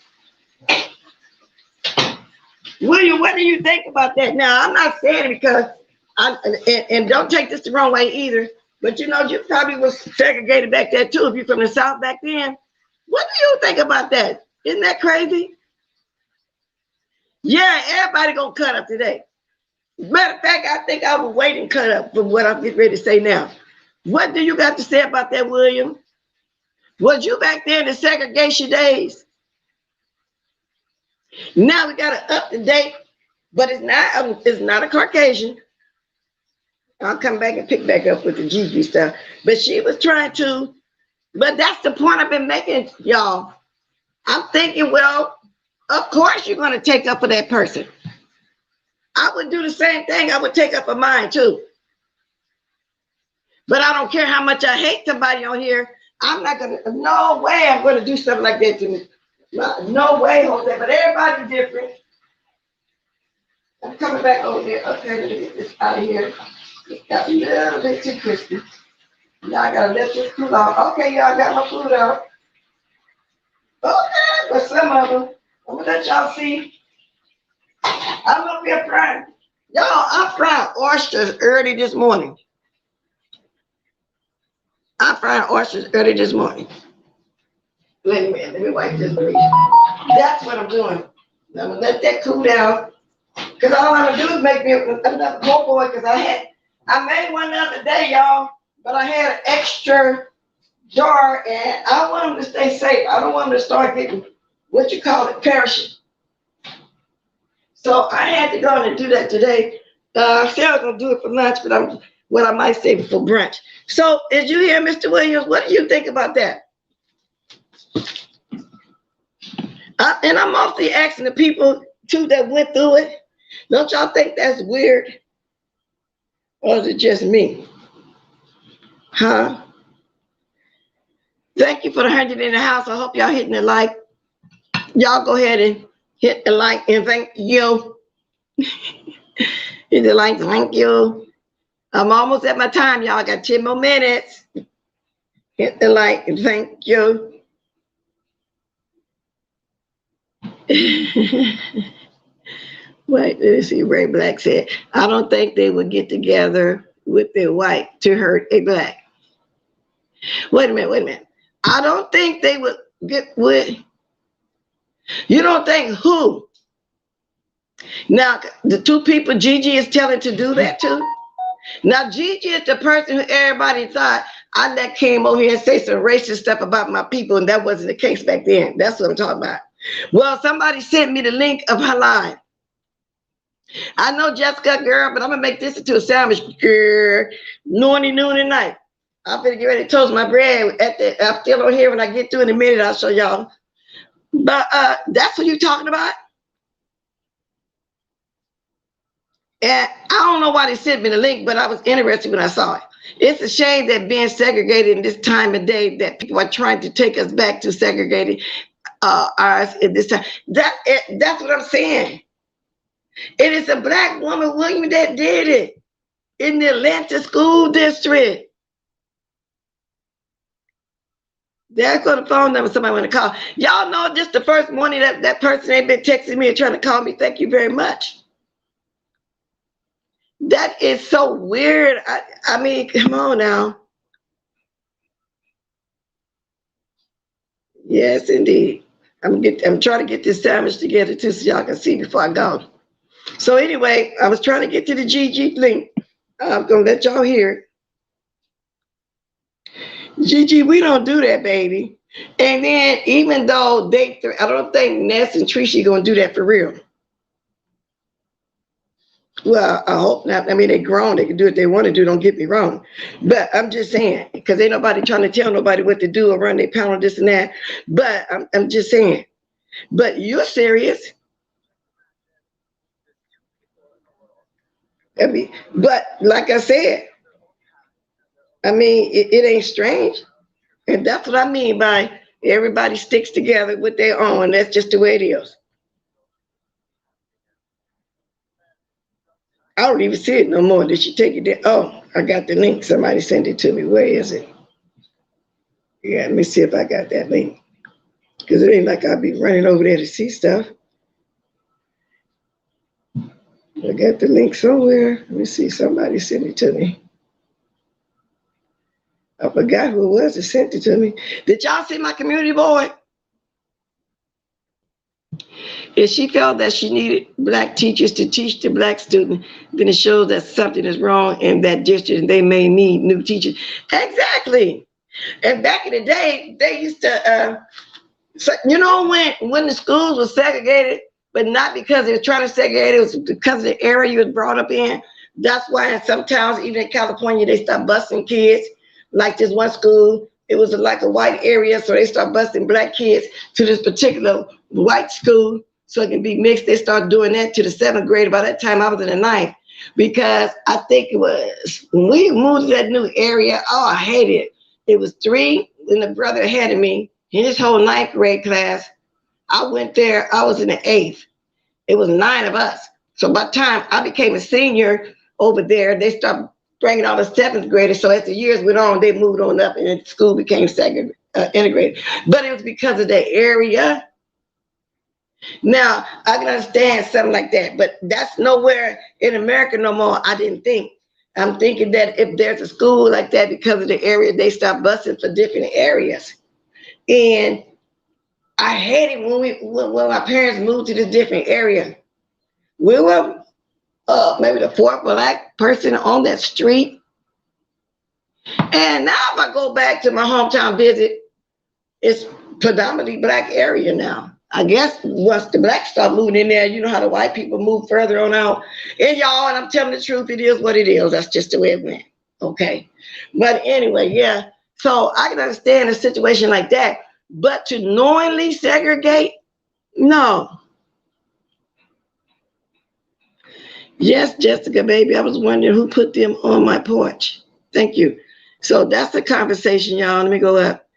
William, what do you think about that? Now, I'm not saying it because and don't take this the wrong way either, but you know, you probably was segregated back there too if you're from the South back then. What do you think about that? Isn't that crazy? Yeah, everybody gonna cut up today. Matter of fact, I think I was waiting cut up from what I'm getting ready to say now. What do you got to say about that, William? Was you back there in the segregation days? Now we got an up to date, but it's not a Caucasian. I'll come back and pick back up with the Gigi stuff. But she was trying to, but that's the point I've been making, y'all. I'm thinking, well, of course you're going to take up for that person. I would do the same thing. I would take up for mine too. But I don't care how much I hate somebody on here. I'm not going to, no way I'm going to do something like that to me. No way, Jose, but everybody's different. I'm coming back over there. Okay, let me get this out of here. It's got a little bit too crispy. Now I gotta let this cool off. Okay, y'all got my food out. Okay, but some of them, I'm gonna let y'all see. I'm up here frying. Y'all, I'm frying oysters early this morning. I'm frying oysters early this morning. Wait a minute, let me wipe this grease. That's what I'm doing. I'm gonna let that cool down. Cause all I'm gonna do is make me another po' boy, cause I made one the other day, y'all, but I had an extra jar and I want them to stay safe. I don't want them to start getting, what you call it, perishing. So I had to go in and do that today. I said I was gonna do it for lunch, but I might save it for brunch. So did you hear, Mr. Williams? What do you think about that? And I'm mostly asking the people too that went through it. Don't y'all think that's weird? Or is it just me? Huh? Thank you for the 100 in the house. I hope y'all hitting the like. Y'all go ahead and hit the like and thank you. Hit the like, thank you. I'm almost at my time, y'all. I got 10 more minutes. Hit the like and thank you. Wait, let's see. Ray Black said, I don't think they would get together with their white to hurt a black. Wait a minute. I don't think they would get with. You don't think who? Now, the two people Gigi is telling to do that too. Now, Gigi is the person who everybody thought I let came over here and say some racist stuff about my people, and that wasn't the case back then. That's what I'm talking about. Well, somebody sent me the link of her line. I know Jessica, girl, but I'm gonna make this into a sandwich, girl. Noon and night. I'm gonna get ready to toast my bread. I'm still on here. When I get through in a minute, I'll show y'all. But that's what you're talking about. And I don't know why they sent me the link, but I was interested when I saw it. It's a shame that being segregated in this time of day, that people are trying to take us back to segregated ours in this time. That's what I'm saying. It is a black woman, William, that did it in the Atlanta school district. That's on the phone number somebody want to call. Y'all know just the first morning that person ain't been texting me and trying to call me. Thank you very much. That is so weird. I mean, come on now. Yes, indeed. I'm trying to get this sandwich together too, so y'all can see before I go. So anyway, I was trying to get to the GG link. I'm gonna let y'all hear it. Gigi, we don't do that, baby. And then even though I don't think Ness and Tricia gonna do that for real. Well, I hope not. I mean, they're grown. They can do what they want to do. Don't get me wrong. But I'm just saying, because ain't nobody trying to tell nobody what to do or run their pound on this and that. But I'm just saying. But you're serious. I mean, but like I said, I mean, it ain't strange. And that's what I mean by everybody sticks together with their own. That's just the way it is. I don't even see it no more. Did she take it there? Oh, I got the link. Somebody sent it to me. Where is it? Yeah, let me see if I got that link. Because it ain't like I'll be running over there to see stuff. I got the link somewhere. Let me see. Somebody sent it to me. I forgot who it was that sent it to me. Did y'all see my community board? If she felt that she needed black teachers to teach the black student, then it shows that something is wrong in that district and they may need new teachers. Exactly. And back in the day, they used to, you know, when the schools were segregated, but not because they were trying to segregate, it was because of the area you was brought up in. That's why in some towns, even in California, they start busing kids. Like this one school, it was like a white area, so they start busing black kids to this particular white school so it can be mixed. They start doing that to the 7th grade. By that time, I was in the 9th, because I think it was when we moved to that new area. Oh, I hated it. It was 3 and the brother ahead of me in his whole 9th grade class. I went there. I was in the 8th. It was 9 of us. So by the time I became a senior over there, they started bringing all the 7th graders. So as the years went on, they moved on up and the school became integrated. But it was because of the area. Now, I can understand something like that, but that's nowhere in America no more, I didn't think. I'm thinking that if there's a school like that, because of the area, they start busing for different areas. And I hated when my parents moved to this different area. We were maybe the 4th black person on that street. And now if I go back to my hometown visit, it's predominantly black area now. I guess once the blacks start moving in there, you know how the white people move further on out. And y'all, and I'm telling the truth, it is what it is. That's just the way it went. Okay. But anyway, yeah. So I can understand a situation like that. But to knowingly segregate, no. Yes, Jessica, baby. I was wondering who put them on my porch. Thank you. So that's the conversation, y'all. Let me go up.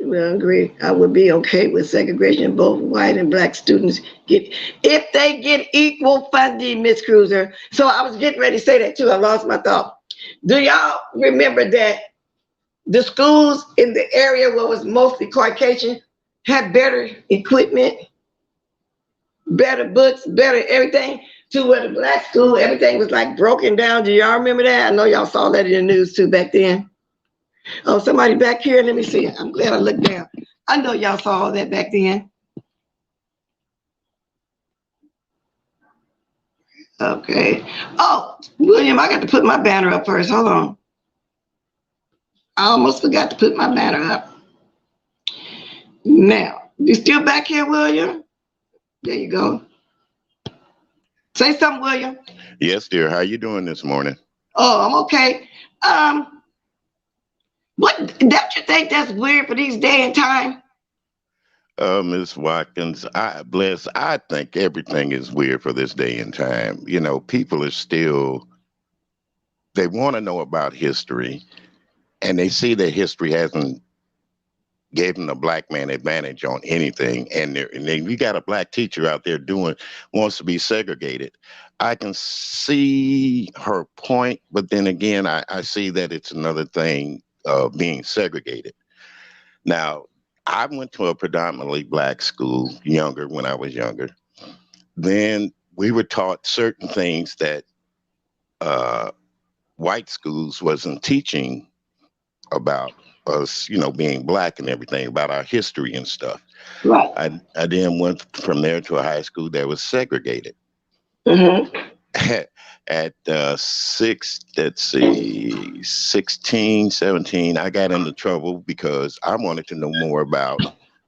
Well, agree. I would be okay with segregation. Both white and black students if they get equal funding, Miss Cruiser. So I was getting ready to say that too. I lost my thought. Do y'all remember that the schools in the area where it was mostly Caucasian had better equipment, better books, better everything, to where the black school, everything was like broken down? Do y'all remember that? I know y'all saw that in the news too back then. Oh, somebody back here. Let me see. I'm glad I looked down. I know y'all saw all that back then. Okay. Oh, William, I got to put my banner up first. Hold on. I almost forgot to put my banner up. Now, you still back here, William? There you go. Say something, William. Yes, dear. How you doing this morning? Oh, I'm okay. What, don't you think that's weird for these day and time? Ms. Watkins, I think everything is weird for this day and time. You know, people are still, they want to know about history, and they see that history hasn't given a black man advantage on anything. And then we got a black teacher out there wants to be segregated. I can see her point, but then again, I see that it's another thing of being segregated. Now, I went to a predominantly black school when I was younger. Then we were taught certain things that white schools wasn't teaching about us, being black and everything, about our history and stuff. Right. I then went from there to a high school that was segregated. Mm-hmm. At 16, 17, I got into trouble because I wanted to know more about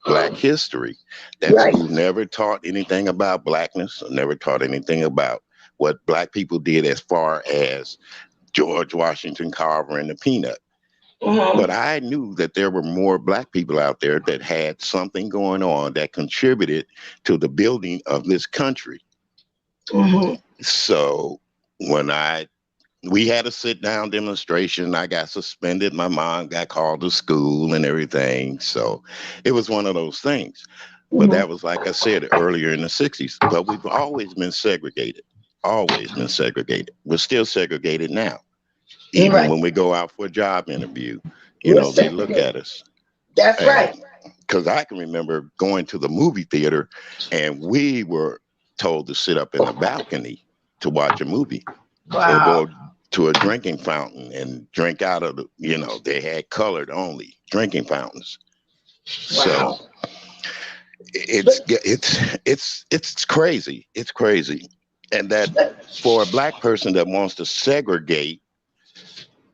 black history. That school never taught anything about blackness, or never taught anything about what black people did as far as George Washington Carver and the Peanut. Mm-hmm. But I knew that there were more black people out there that had something going on that contributed to the building of this country. Mm-hmm. So when we had a sit-down demonstration, I got suspended. My mom got called to school and everything. So it was one of those things. Mm-hmm. But that was, like I said, earlier in the 60s. But we've always been segregated. Always been segregated. We're still segregated now. Even when we go out for a job interview, they look at us. That's right. Because I can remember going to the movie theater and we were told to sit up in the balcony to watch a movie. Wow. Or go to a drinking fountain and drink out of they had colored only drinking fountains. Wow. So it's crazy. It's crazy. And that for a black person that wants to segregate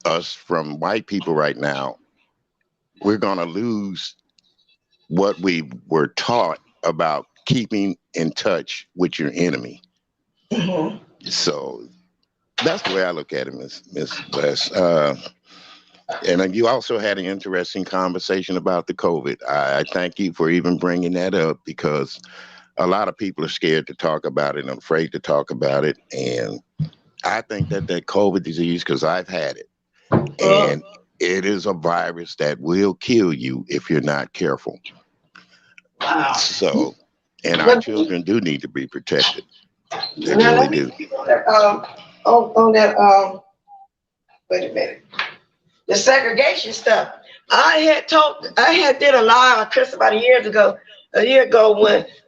us from white people right now, we're going to lose what we were taught about keeping in touch with your enemy. Mm-hmm. So that's the way I look at it, Miss West. And you also had an interesting conversation about the COVID. I thank you for even bringing that up, because a lot of people are scared to talk about it and afraid to talk about it. And I think that COVID disease, because I've had it, and it is a virus that will kill you if you're not careful. Wow. So, and our children do need to be protected. They really do. Wait a minute. The segregation stuff. I had did a live, Chris, about a year ago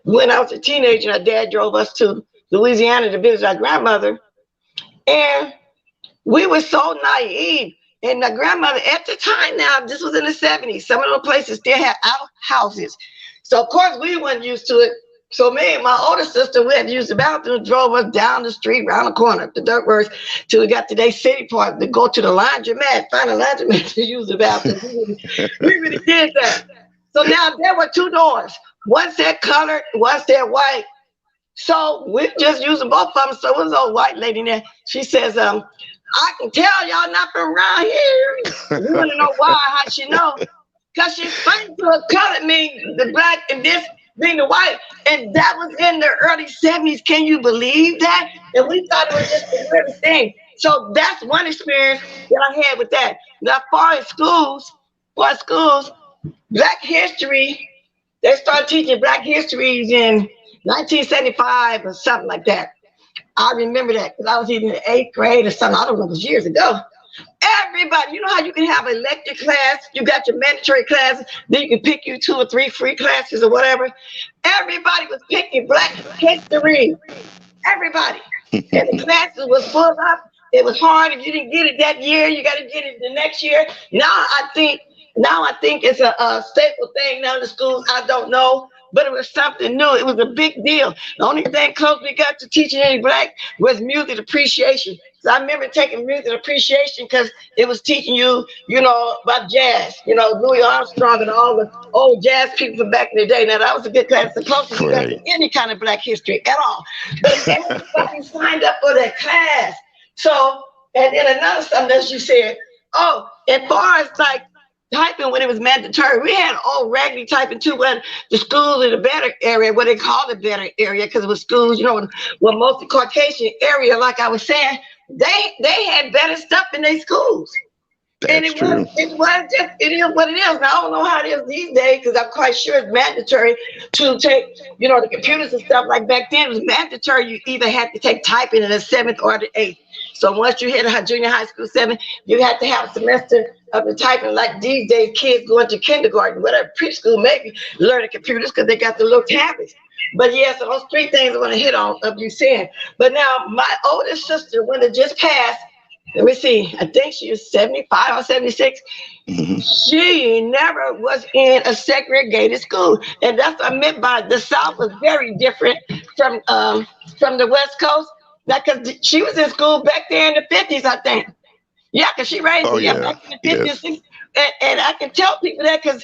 when I was a teenager. Our dad drove us to Louisiana to visit our grandmother, and we were so naive. And the grandmother at the time, now this was in the 70s, some of those places still had outhouses. So of course we weren't used to it. So me and my older sister, we had to use the bathroom, drove us down the street, around the corner, the dirt works, till we got to their city part to go to the laundromat, find a laundromat to use the bathroom. We really did that. So now there were two doors. One said colored, one said white. So we're just using both of them. So it was an old white lady there. She says, I can tell y'all not from around here. We want to know why, how she know. Because she explained to us colored mean the black and this being the white. And that was in the early 70s. Can you believe that? And we thought it was just a weird thing. So that's one experience that I had with that. Now, as far as schools, Black history, they started teaching Black histories in 1975 or something like that. I remember that because I was either in the 8th grade or something. I don't know, it was years ago. Everybody, you know how you can have an elective class, you got your mandatory classes, then you can pick you 2 or 3 free classes or whatever. Everybody was picking Black history. Everybody. And the classes was full up. It was hard. If you didn't get it that year, you got to get it the next year. Now I think it's a staple thing now in the schools. I don't know, but it was something new. It was a big deal. The only thing close we got to teaching any Black was music appreciation. So I remember taking music appreciation because it was teaching you, about jazz, Louis Armstrong and all the old jazz people from back in the day. Now that was a good class. The closest we got to any kind of Black history at all. But everybody signed up for that class. So, and then another something that you said, as far as like typing when it was mandatory, we had old raggedy typing too, when the schools in the better area, what they call the better area, because it was schools, well, mostly Caucasian area, like I was saying, they had better stuff in their schools. And it was just, it is what it is. Now, I don't know how it is these days, because I'm quite sure it's mandatory to take, the computers and stuff. Like back then, it was mandatory. You either had to take typing in the 7th or the 8th. So once you hit a junior high school 7, you had to have a semester of the typing. Like these days, kids going to kindergarten, whatever, preschool, maybe learning computers because they got the little tablets. But yeah, so those 3 things I want to hit on of you saying. But now, my oldest sister, when it just passed, let me see, I think she was 75 or 76. Mm-hmm. She never was in a segregated school. And that's what I meant by the South was very different from the West Coast. Because she was in school back there in the 50s, I think. Yeah, because she raised me back in the 50s. Yes. And I can tell people that because,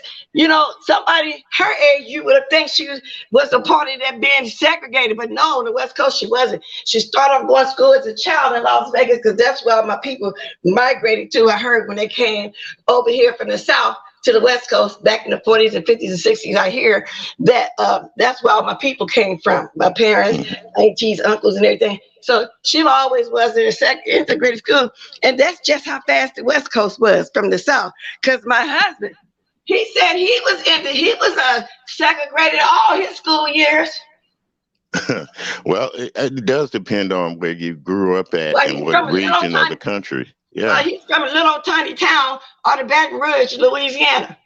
somebody her age, you would have think she was a part of that being segregated. But no, on the West Coast, she wasn't. She started off going to school as a child in Las Vegas because that's where all my people migrated to. I heard when they came over here from the South to the West Coast back in the 40s and 50s and 60s, I hear that that's where all my people came from. My parents, aunties, uncles, and everything. So she always was in a integrated school. And that's just how fast the West Coast was from the South. Because my husband, he said he was segregated all his school years. Well, it does depend on where you grew up at and what region of the country. Yeah. He's from a little tiny town out of Baton Rouge, Louisiana.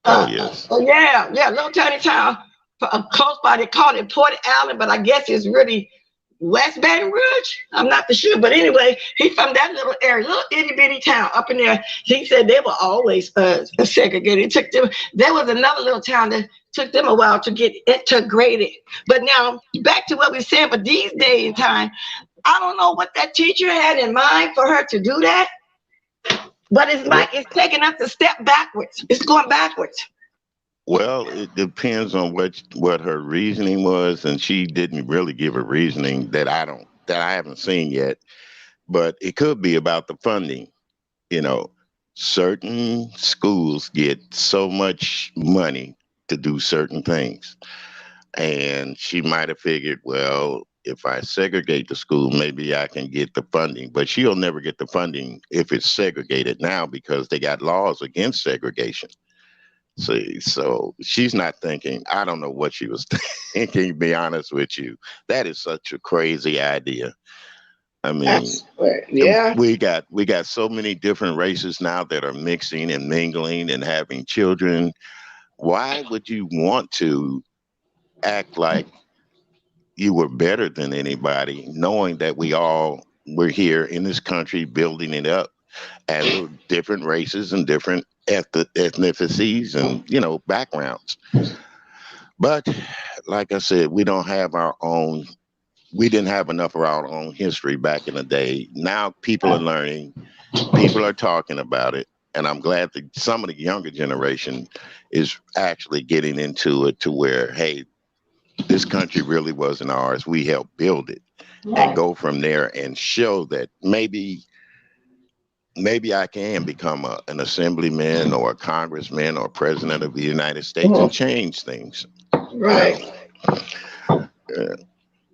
Yes. Yeah, little tiny town close by. They call it Port Allen, but I guess it's really West Baton Rouge. I'm not for sure, but anyway, he's from that little area, little itty bitty town up in there. He said they were always segregated. It took them. There was another little town that took them a while to get integrated. But now back to what we said. But these days and time, I don't know what that teacher had in mind for her to do that. But it's like it's taking us a step backwards. It's going backwards. Well, it depends on what her reasoning was, and she didn't really give a reasoning that I haven't seen yet. But it could be about the funding. Certain schools get so much money to do certain things, and she might have figured, well, if I segregate the school, maybe I can get the funding. But she'll never get the funding if it's segregated now because they got laws against segregation. See, so she's not thinking, I don't know what she was thinking, to be honest with you. That is such a crazy idea. I mean, yeah, we got so many different races now that are mixing and mingling and having children. Why would you want to act like you were better than anybody, knowing that we're here in this country building it up as different races and different ethnicities and backgrounds? But like I said, we didn't have enough of our own history back in the day. Now people are learning, people are talking about it, and I'm glad that some of the younger generation is actually getting into it to where, hey, this country really wasn't ours. We helped build it and go from there and show that maybe I can become an assemblyman or a congressman or president of the United States and change things. Right. But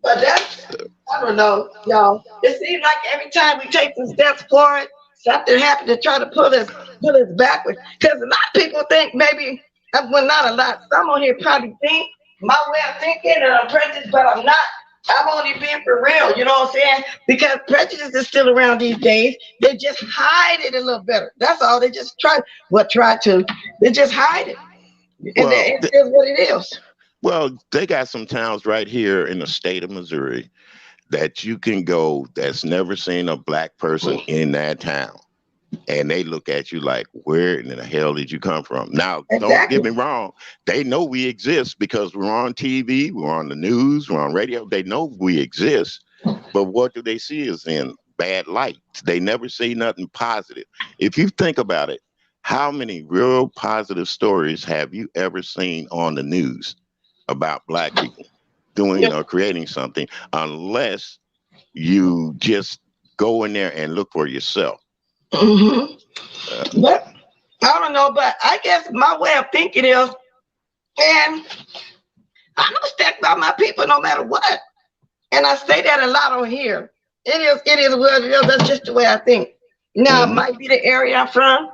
that's, I don't know, y'all. It seems like every time we take some steps forward, something happens to try to pull us backwards. Because a lot of people think maybe, well, not a lot. Some on here probably think my way of thinking and I'm prejudiced, but I'm not. I'm only being for real, you know what I'm saying? Because prejudice is still around these days. They just hide it a little better. That's all. They just they just hide it. And Well, it is what it is. well, they got some towns right here in the state of Missouri that you can go that's never seen a black person in that town. And they look at you like, where in the hell did you come from? Now, don't get me wrong. They know we exist because we're on TV, we're on the news, we're on radio. They know we exist. But what do they see is in bad light. They never see nothing positive. If you think about it, how many real positive stories have you ever seen on the news about black people doing or creating something, unless you just go in there and look for yourself? But I don't know, but I guess my way of thinking is, and I know stand by my people no matter what. And I say that a lot on here. It is what it is. That's just the way I think. Now, it might be the area I'm from.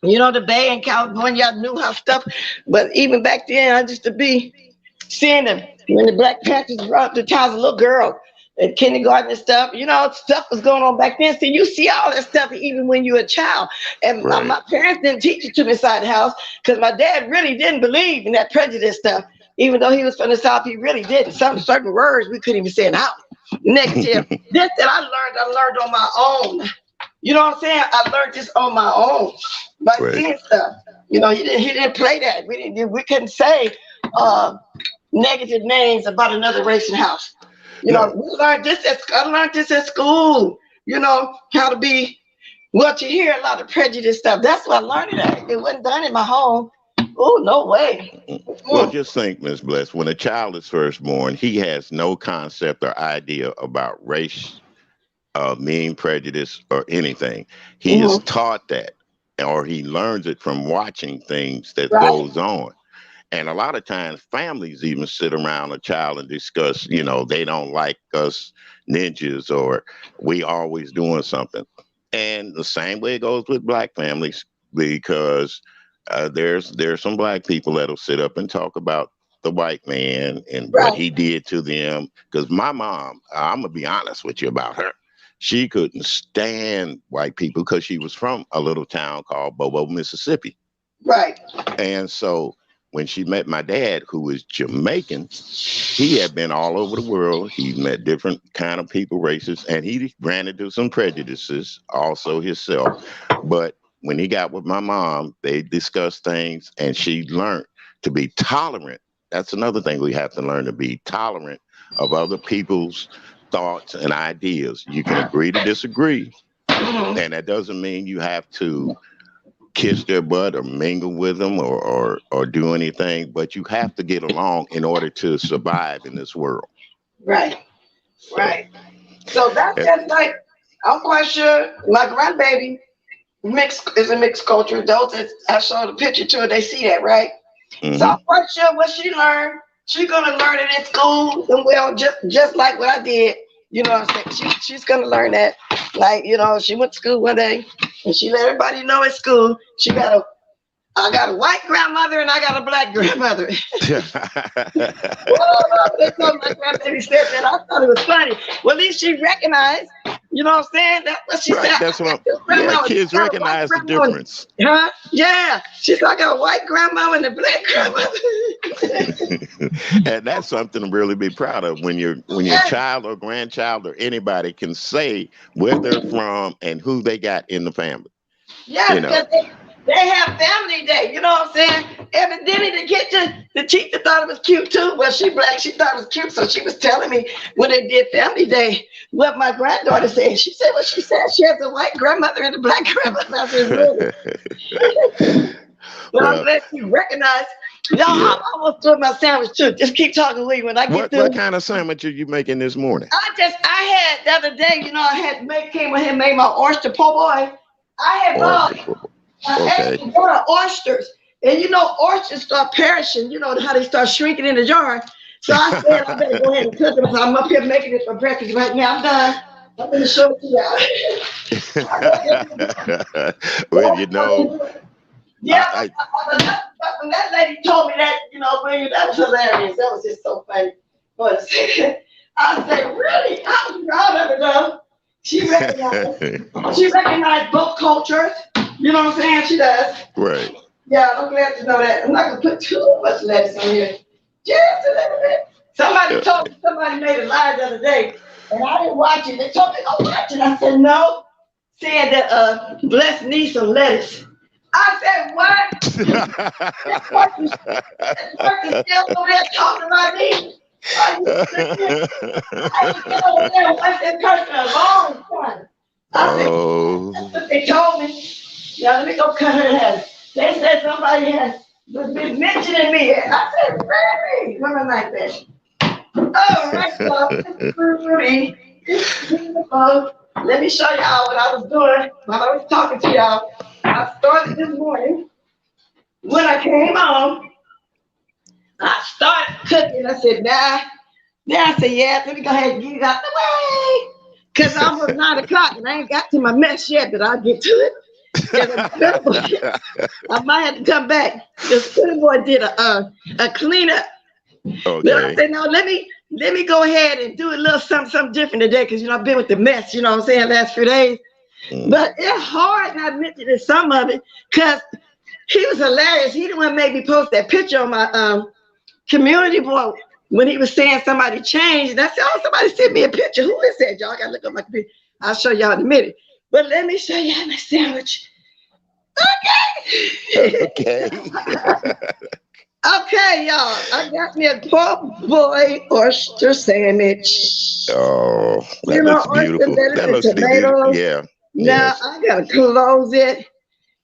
You know, the Bay in California, I knew how stuff, but even back then, I used to be seeing them when the Black Panthers brought to town as a little girl at kindergarten and stuff. You know, stuff was going on back then. So you see all that stuff even when you're a child. And my parents didn't teach it to me inside the house because my dad really didn't believe in that prejudice stuff. Even though he was from the South, he really didn't. Some certain words we couldn't even say it out. Negative. This that I learned on my own. You know what I'm saying? I learned this on my own by seeing stuff. You know, he didn't play that. We couldn't say negative names about another race in the house. You know, I learned this at school. You know, how to be what you hear a lot of prejudice stuff. That's what I learned it at. It wasn't done in my home. Oh, no way. Well, just think, Ms. Bless, when a child is first born, he has no concept or idea about race, mean prejudice, or anything. He is taught that, or he learns it from watching things that goes on. And a lot of times families even sit around a child and discuss, you know, they don't like us ninjas, or we always doing something. And the same way it goes with black families, because there's some black people that'll sit up and talk about the white man and what he did to them. Because my mom, I'm gonna be honest with you about her. She couldn't stand white people because she was from a little town called Bobo, Mississippi. Right. And so when she met my dad, who was Jamaican, he had been all over the world. He met different kind of people, races, and he ran into some prejudices also himself. But when he got with my mom, they discussed things, and she learned to be tolerant. That's another thing we have to learn, to be tolerant of other people's thoughts and ideas. You can agree to disagree, and that doesn't mean you have to kiss their butt or mingle with them or do anything, but you have to get along in order to survive in this world. Right. So that's just like, I'm quite sure my grandbaby is a mixed culture. Those that I showed a picture to her, they see that, right? So I'm quite sure what she learned, she's gonna learn it in school, and well, just like what I did. You know what I'm saying? She's gonna learn that. Like, you know, she went to school one day and she let everybody know at school I got a white grandmother and I got a black grandmother. They told my grandbaby said that. I thought it was funny. Well, at least she recognized, you know what I'm saying? That's what she said. That's what kids recognize the difference. Huh? Yeah. She said, I got a white grandmama and a black grandmother. And that's something to really be proud of when your child or grandchild or anybody can say where they're from and who they got in the family. Yeah, you know? They have family day, you know what I'm saying? Evidently the teacher thought it was cute too. Well, she black, she thought it was cute. So she was telling me when they did family day, what my granddaughter said. She said what she said. She has a white grandmother and a black grandmother. I said, really? I'm glad you recognize. Y'all, I almost threw my sandwich too. Just keep talking with me when I get through. What kind of sandwich are you making this morning? I had the other day, you know, I made my oyster po' boy. I had bought oysters, and you know, oysters start perishing. You know how they start shrinking in the jar. So I said, I better go ahead and cook it. So I'm up here making it for breakfast right now. I'm done. I'm going to show it to y'all. Well, you know, Yeah, but when that lady told me that, you know, William, that was hilarious. That was just so funny. But I said, really? I was proud of her though. She recognized both cultures. You know what I'm saying? She does. Right. Yeah, I'm glad to know that. I'm not gonna put too much lettuce on here. Just a little bit. Somebody told me somebody made a live the other day, and I didn't watch it. They told me go watch it. I said no. Said that Bless needs some lettuce. I said what? This person's still over there talking about me. Are you serious? I ain't been over there and watched that person a long time. I said, that's what they told me. Yeah, let me go cut her head. They said somebody has been mentioning me. I said, really? Women like that. All right, so this is Rudy. Let me show y'all what I was doing while I was talking to y'all. I started this morning. When I came home, I started cooking. I said, nah. Then I said, yeah, let me go ahead and get it out the way. Because it's almost 9 o'clock and I ain't got to my mess yet, but I'll get to it. I might have to come back. The school boy did a cleanup. Okay. But I said, no, let me go ahead and do a little something different today, because you know I've been with the mess, you know what I'm saying, last few days. But it's hard not mentioning some of it, because he was hilarious. He the one made me post that picture on my community board when he was saying somebody changed. And I said, oh, somebody sent me a picture. Who is that, y'all? I gotta look up my computer. I'll show y'all in a minute. But let me show y'all my sandwich. Okay. Okay. Okay, y'all. I got me a poor boy oyster sandwich. Oh, that looks beautiful. That looks beautiful. Yeah. Now I gotta close it,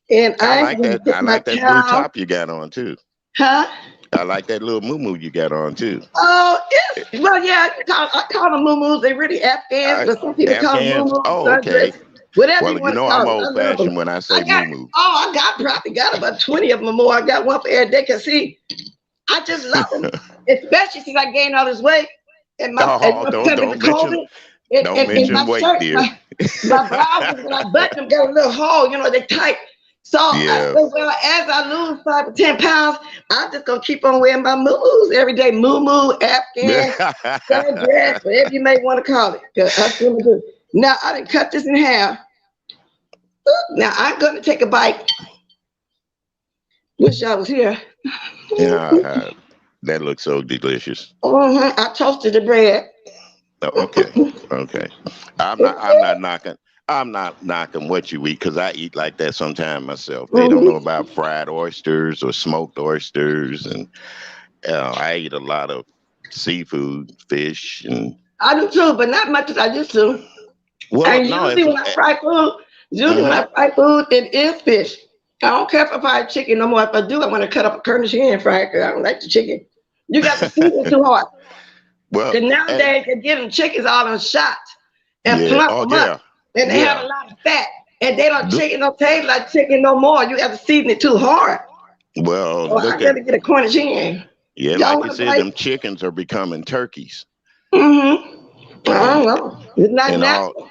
and I like that. I like that blue top you got on too. Huh? I like that little moo you got on too. Oh, yes. Well, yeah. I call them moo. They really Afghans, but some people call them moo. Oh, okay. Whatever well, you want know, to call I'm them. old fashioned when I say moo. Oh, I probably got about 20 of them or more. I got one for every day. Cause see, I just love them, especially since I gained all this weight. And my don't mention weight, shirt, dear. My blouses, when I button them, got a little hole. You know, they tight. So I said, well, as I lose 5 or 10 pounds, I'm just gonna keep on wearing my moo every day. Moo, Afghan, sundress, whatever you may want to call it. That's what I'm gonna do. Now I done cut this in half. Now I'm gonna take a bite. Wish I was here. Yeah, that looks so delicious. I toasted the bread. Okay. I'm not knocking what you eat, because I eat like that sometimes myself. They don't know about fried oysters or smoked oysters, and I eat a lot of seafood, fish, and I do too, but not much as I used to. Well, and usually when I fry food, it is fish. I don't care if I fry chicken no more. If I do, I'm gonna cut up a Cornish hen and fry it, because I don't like the chicken. You got to season it too hard. Well, because nowadays they're giving chickens all them shots and plump them up, and they have a lot of fat, and they don't chicken don't taste like chicken no more. You have to season it too hard. Well, so I gotta get a Cornish hen. Yeah, like you said, them chickens are becoming turkeys. I don't know. It's not natural.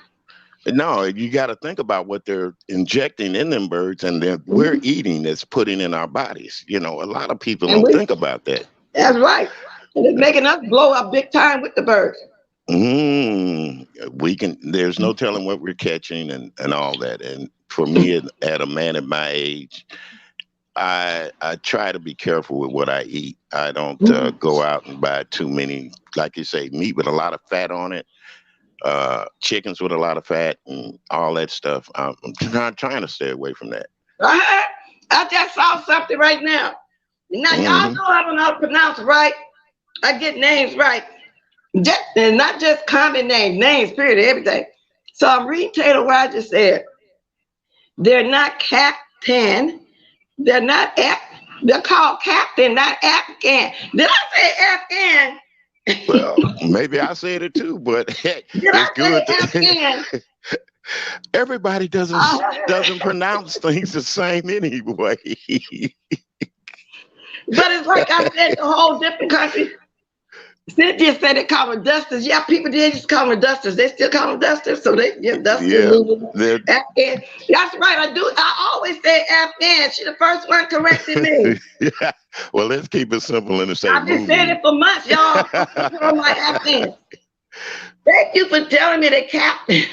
No, you got to think about what they're injecting in them birds, and then we're eating that's putting in our bodies. You know, a lot of people don't think about that. That's right. And it's making us blow up big time with the birds. There's no telling what we're catching and all that. And for me, at a man at my age, I try to be careful with what I eat. I don't go out and buy too many, like you say, meat with a lot of fat on it. Chickens with a lot of fat and all that stuff. I'm trying to stay away from that. I just saw something right now. Now y'all know I don't know how to pronounce it right. I get names right. And not just common names, period, everything. So I'm reading Taylor Rogers said, they're not captain. They're not they're called captain, not Afghan. Did I say Afghan? Well, maybe I said it too, but it's good. Everybody doesn't pronounce things the same anyway. But it's like I said, the whole different country. Cynthia said they call them dusters. Yeah, people did just call them dusters. They still call them dusters, so they dusters. Yeah, Afghan. That's right. I do. I always say Afghan. She the first one correcting me. yeah. Well, let's keep it simple and say I've been saying it for months, y'all. I'm like Afghan. Thank you for telling me the captain.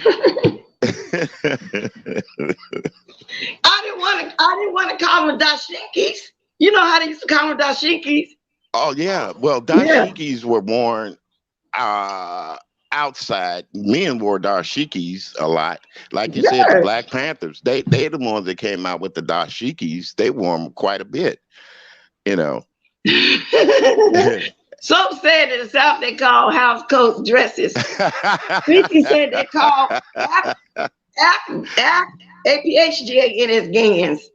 I didn't want to call them dashikis. You know how they used to call them dashikis? Oh yeah. Well, dashikis were worn outside. Men wore dashikis a lot. Like you said, the Black Panthers, they're the ones that came out with the dashikis. They wore them quite a bit, you know. Some said in the South they call house coat dresses. Vicky said they call APHGA in his gans.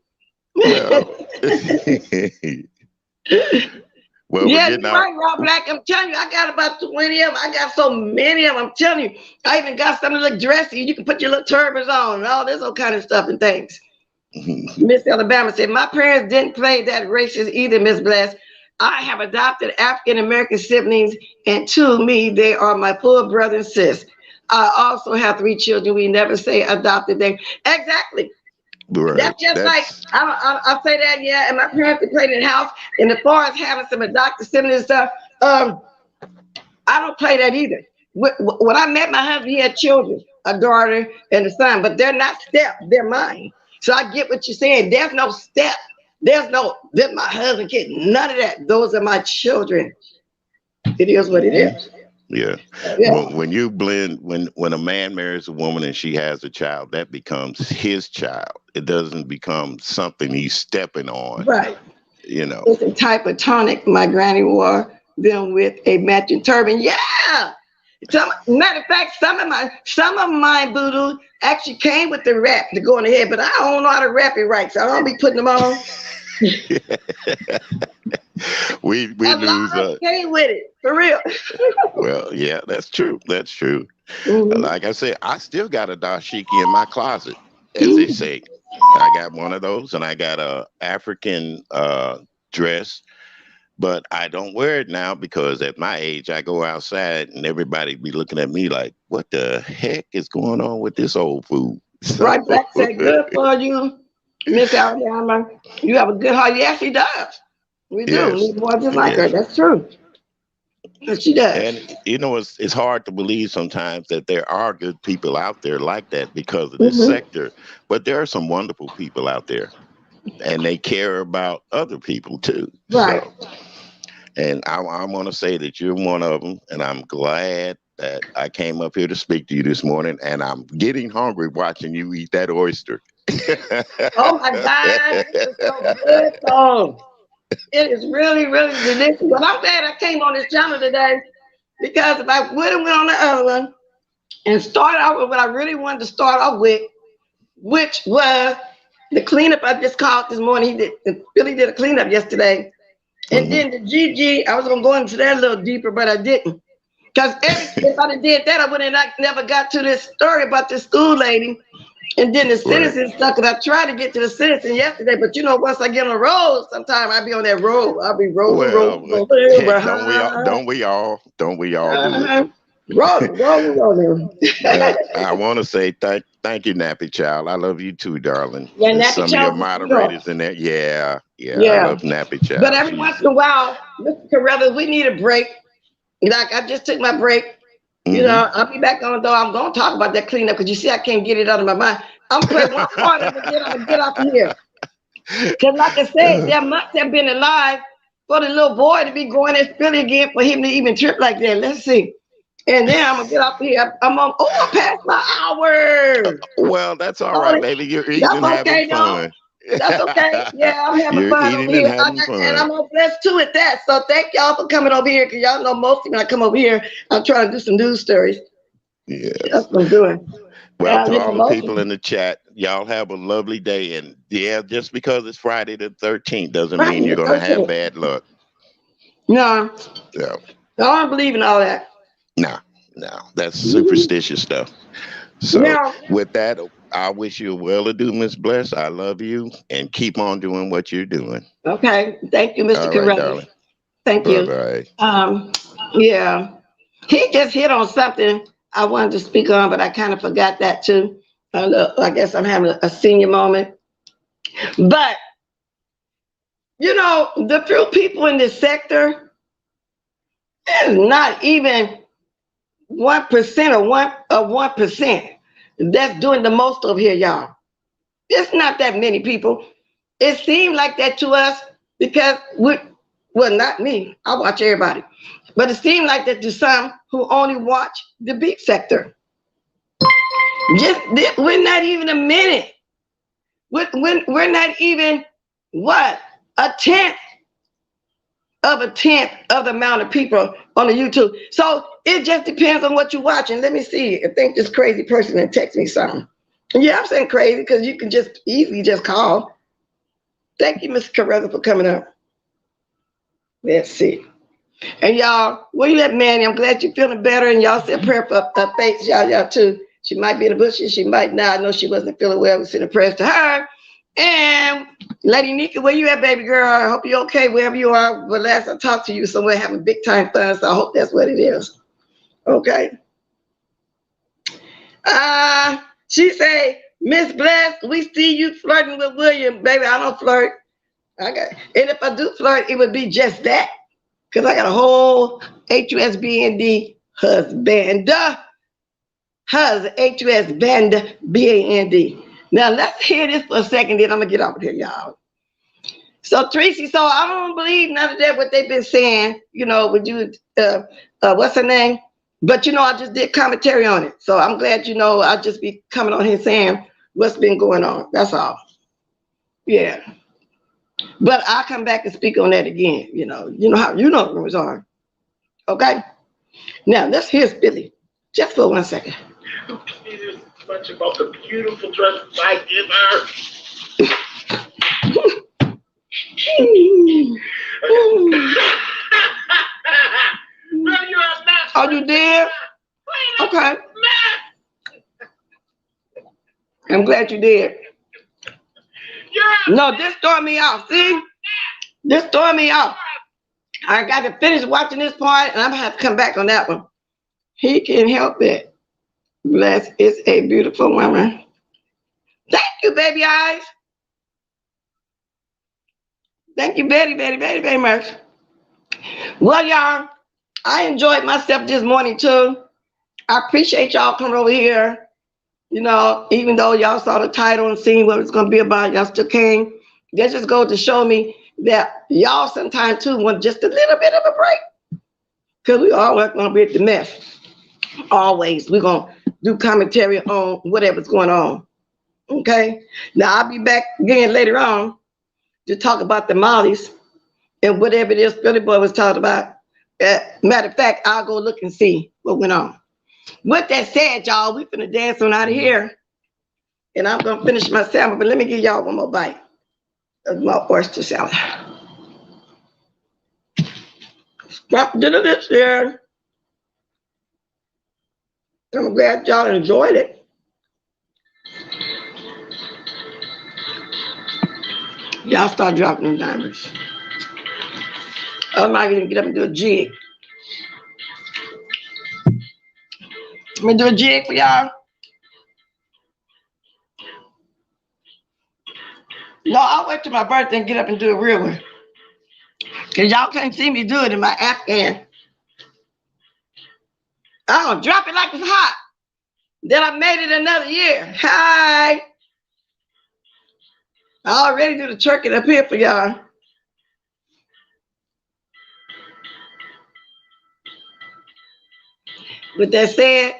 Well, yeah, you're right, Rob Black. I'm telling you, I got about 20 of them. I got so many of them. I'm telling you, I even got some that look dressy. You can put your little turbans on and all this old kind of stuff and things. Miss Alabama said, my parents didn't play that racist either, Miss Bless. I have adopted African-American siblings, and to me, they are my full brother and sis. I also have 3 children. We never say adopted them. Exactly. Right. That's just like, I say that, yeah, and my parents played in the house, and as far as having some adopted siblings and stuff, I don't play that either. When I met my husband, he had children, a daughter and a son, but they're not step, they're mine. So I get what you're saying. There's no step. There's no, that my husband kid, none of that. Those are my children. It is what it is. Yeah. When you blend, when a man marries a woman and she has a child, that becomes his child. It doesn't become something he's stepping on. Right. You know. It's a type of tonic my granny wore, them with a matching turban. Yeah. Matter of fact, some of my voodoo actually came with the wrap to go on the head, but I don't know how to wrap it right, so I don't be putting them on. we lose okay with it for real. Well, yeah, that's true. That's true. Like I said, I still got a dashiki in my closet, as they say. I got one of those, and I got a African dress, but I don't wear it now because at my age, I go outside and everybody be looking at me like, "What the heck is going on with this old food?" Right, Black said, "Good for you, Miss Alabama. You have a good heart." Yes, she does. We do. We need more just like her. That's true. But she does. And you know, it's hard to believe sometimes that there are good people out there like that because of this sector. But there are some wonderful people out there, and they care about other people too. Right. So, and I want to say that you're one of them, and I'm glad that I came up here to speak to you this morning. And I'm getting hungry watching you eat that oyster. Oh my God, it's so good. Oh. It is really, really delicious. But I'm glad I came on this channel today because if I would have went on the other one and started out with what I really wanted to start off with, which was the cleanup I just called this morning. Billy did a cleanup yesterday. And then the GG, I was going to go into that a little deeper, but I didn't. Because if I did that, I would have never got to this story about this school lady. And then the sentencing stuff, because I tried to get to the sentencing yesterday, but you know, once I get on the road, sometimes I'll be on that road. I'll be rolling. Don't we all do it? Rolling. I want to say thank you, Nappy Child. I love you too, darling. Yeah, Nappy some Child of your moderators in there. Yeah. I love Nappy Child. But every once in a while, Mr. Carruthers, we need a break. Like I just took my break. You know, I'll be back on though. I'm gonna talk about that cleanup because you see, I can't get it out of my mind. I'm gonna play one part of it, then I'm gonna get off of here. Because, like I said, there must have been a lie for the little boy to be going and spilling again for him to even trip like that. Let's see. And then I'm gonna get off here. I passed my hour. Well, that's all right, baby. You're eating and having fun. That's okay. Yeah, I'm having fun over here. And I'm gonna bless too at that. So thank y'all for coming over here, because y'all know mostly when I come over here, I'm trying to do some news stories. Yes. That's what I'm doing. Well, to all the people in the chat, y'all have a lovely day. And yeah, just because it's Friday the 13th doesn't mean you're gonna have bad luck. No. Yeah. I don't believe in all that. No, that's superstitious stuff. So with that, I wish you well-a-do, Miss Bless. I love you, and keep on doing what you're doing. Okay. Thank you, Mr. Carruthers. Darling. Thank you. Bye-bye. Yeah. He just hit on something I wanted to speak on, but I kind of forgot that too. I guess I'm having a senior moment. But, you know, the few people in this sector is not even 1% or 1% that's doing the most over here, y'all. It's not that many people. It seemed like that to us because well, not me. I watch everybody. But it seemed like that to some who only watch the big sector. We're not even a minute. We're not even, what, a tenth of the amount of people on the YouTube. So it just depends on what you're watching. Let me see. I think this crazy person that text me something. Yeah, I'm saying crazy because you can just easily just call. Thank you, Mr. Carruthers, for coming up. Let's see. And y'all, where you at, Manny? I'm glad you're feeling better. And y'all said prayer for Faith, y'all too. She might be in the bushes. She might not. I know she wasn't feeling well. We sending prayers to her. And Lady Nika, where you at, baby girl? I hope you're okay wherever you are. But last I talked to you, somewhere having big time fun. So I hope that's what it is. Okay. She say, Miss Bless, we see you flirting with William. Baby, I don't flirt. And if I do flirt, it would be just that. Because I got a whole HUSBND husband. HUSBand, BAND. Now let's hear this for a second, then I'm gonna get off here, y'all. So Tracy, so I don't believe none of that what they've been saying, you know, with you, what's her name? But you know, I just did commentary on it. So I'm glad, you know, I'll just be coming on here saying what's been going on. That's all. Yeah. But I'll come back and speak on that again. You know how rumors are. Okay. Now let's hear Billy. Just for 1 second. There's much about the beautiful dress I give her. Oh, you did? Okay. I'm glad you did. No, this throwing me off. See? This throwing me off. I got to finish watching this part, and I'm going to have to come back on that one. He can't help it. Bless is a beautiful woman. Thank you, baby eyes. Thank you very much. Well, y'all, I enjoyed myself this morning, too. I appreciate y'all coming over here. You know, even though y'all saw the title and seen what it's going to be about, y'all still came. That just goes to show me that y'all sometimes, too, want just a little bit of a break. Because we always going to be at the mess. Always. We're going to do commentary on whatever's going on. Okay? Now, I'll be back again later on to talk about the mollies and whatever it is Billy Boy was talking about. Matter of fact, I'll go look and see what went on. With that said, y'all, we finna dance on out of here. And I'm gonna finish my salmon, but let me give y'all one more bite of my oyster salad. Stop dinner this year. I'm glad y'all enjoyed it. Y'all start dropping them diamonds. I'm not gonna get up and do a jig. I'm gonna do a jig for y'all. No, I'll wait till my birthday and get up and do a real one. Cause y'all can't see me do it in my Afghan. I'm gonna drop it like it's hot. Then I made it another year. Hi. I already do the turkey up here for y'all. With that said,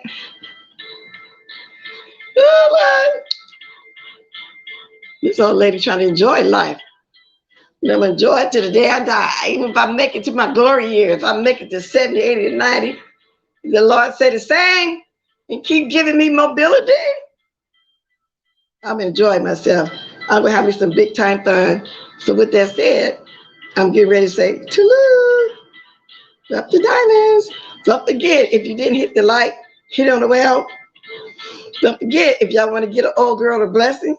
this old lady trying to enjoy life. I'm gonna enjoy it to the day I die. Even if I make it to my glory years, if I make it to 70, 80, and 90, the Lord say the same and keep giving me mobility. I'm enjoying myself. I'm gonna have me some big time fun. So with that said, I'm getting ready to say, toodaloo, drop the diamonds. Don't forget, if you didn't hit the like, hit on the way out. Don't forget, if y'all want to get an old girl a blessing,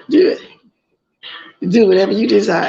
do it. Do whatever you desire.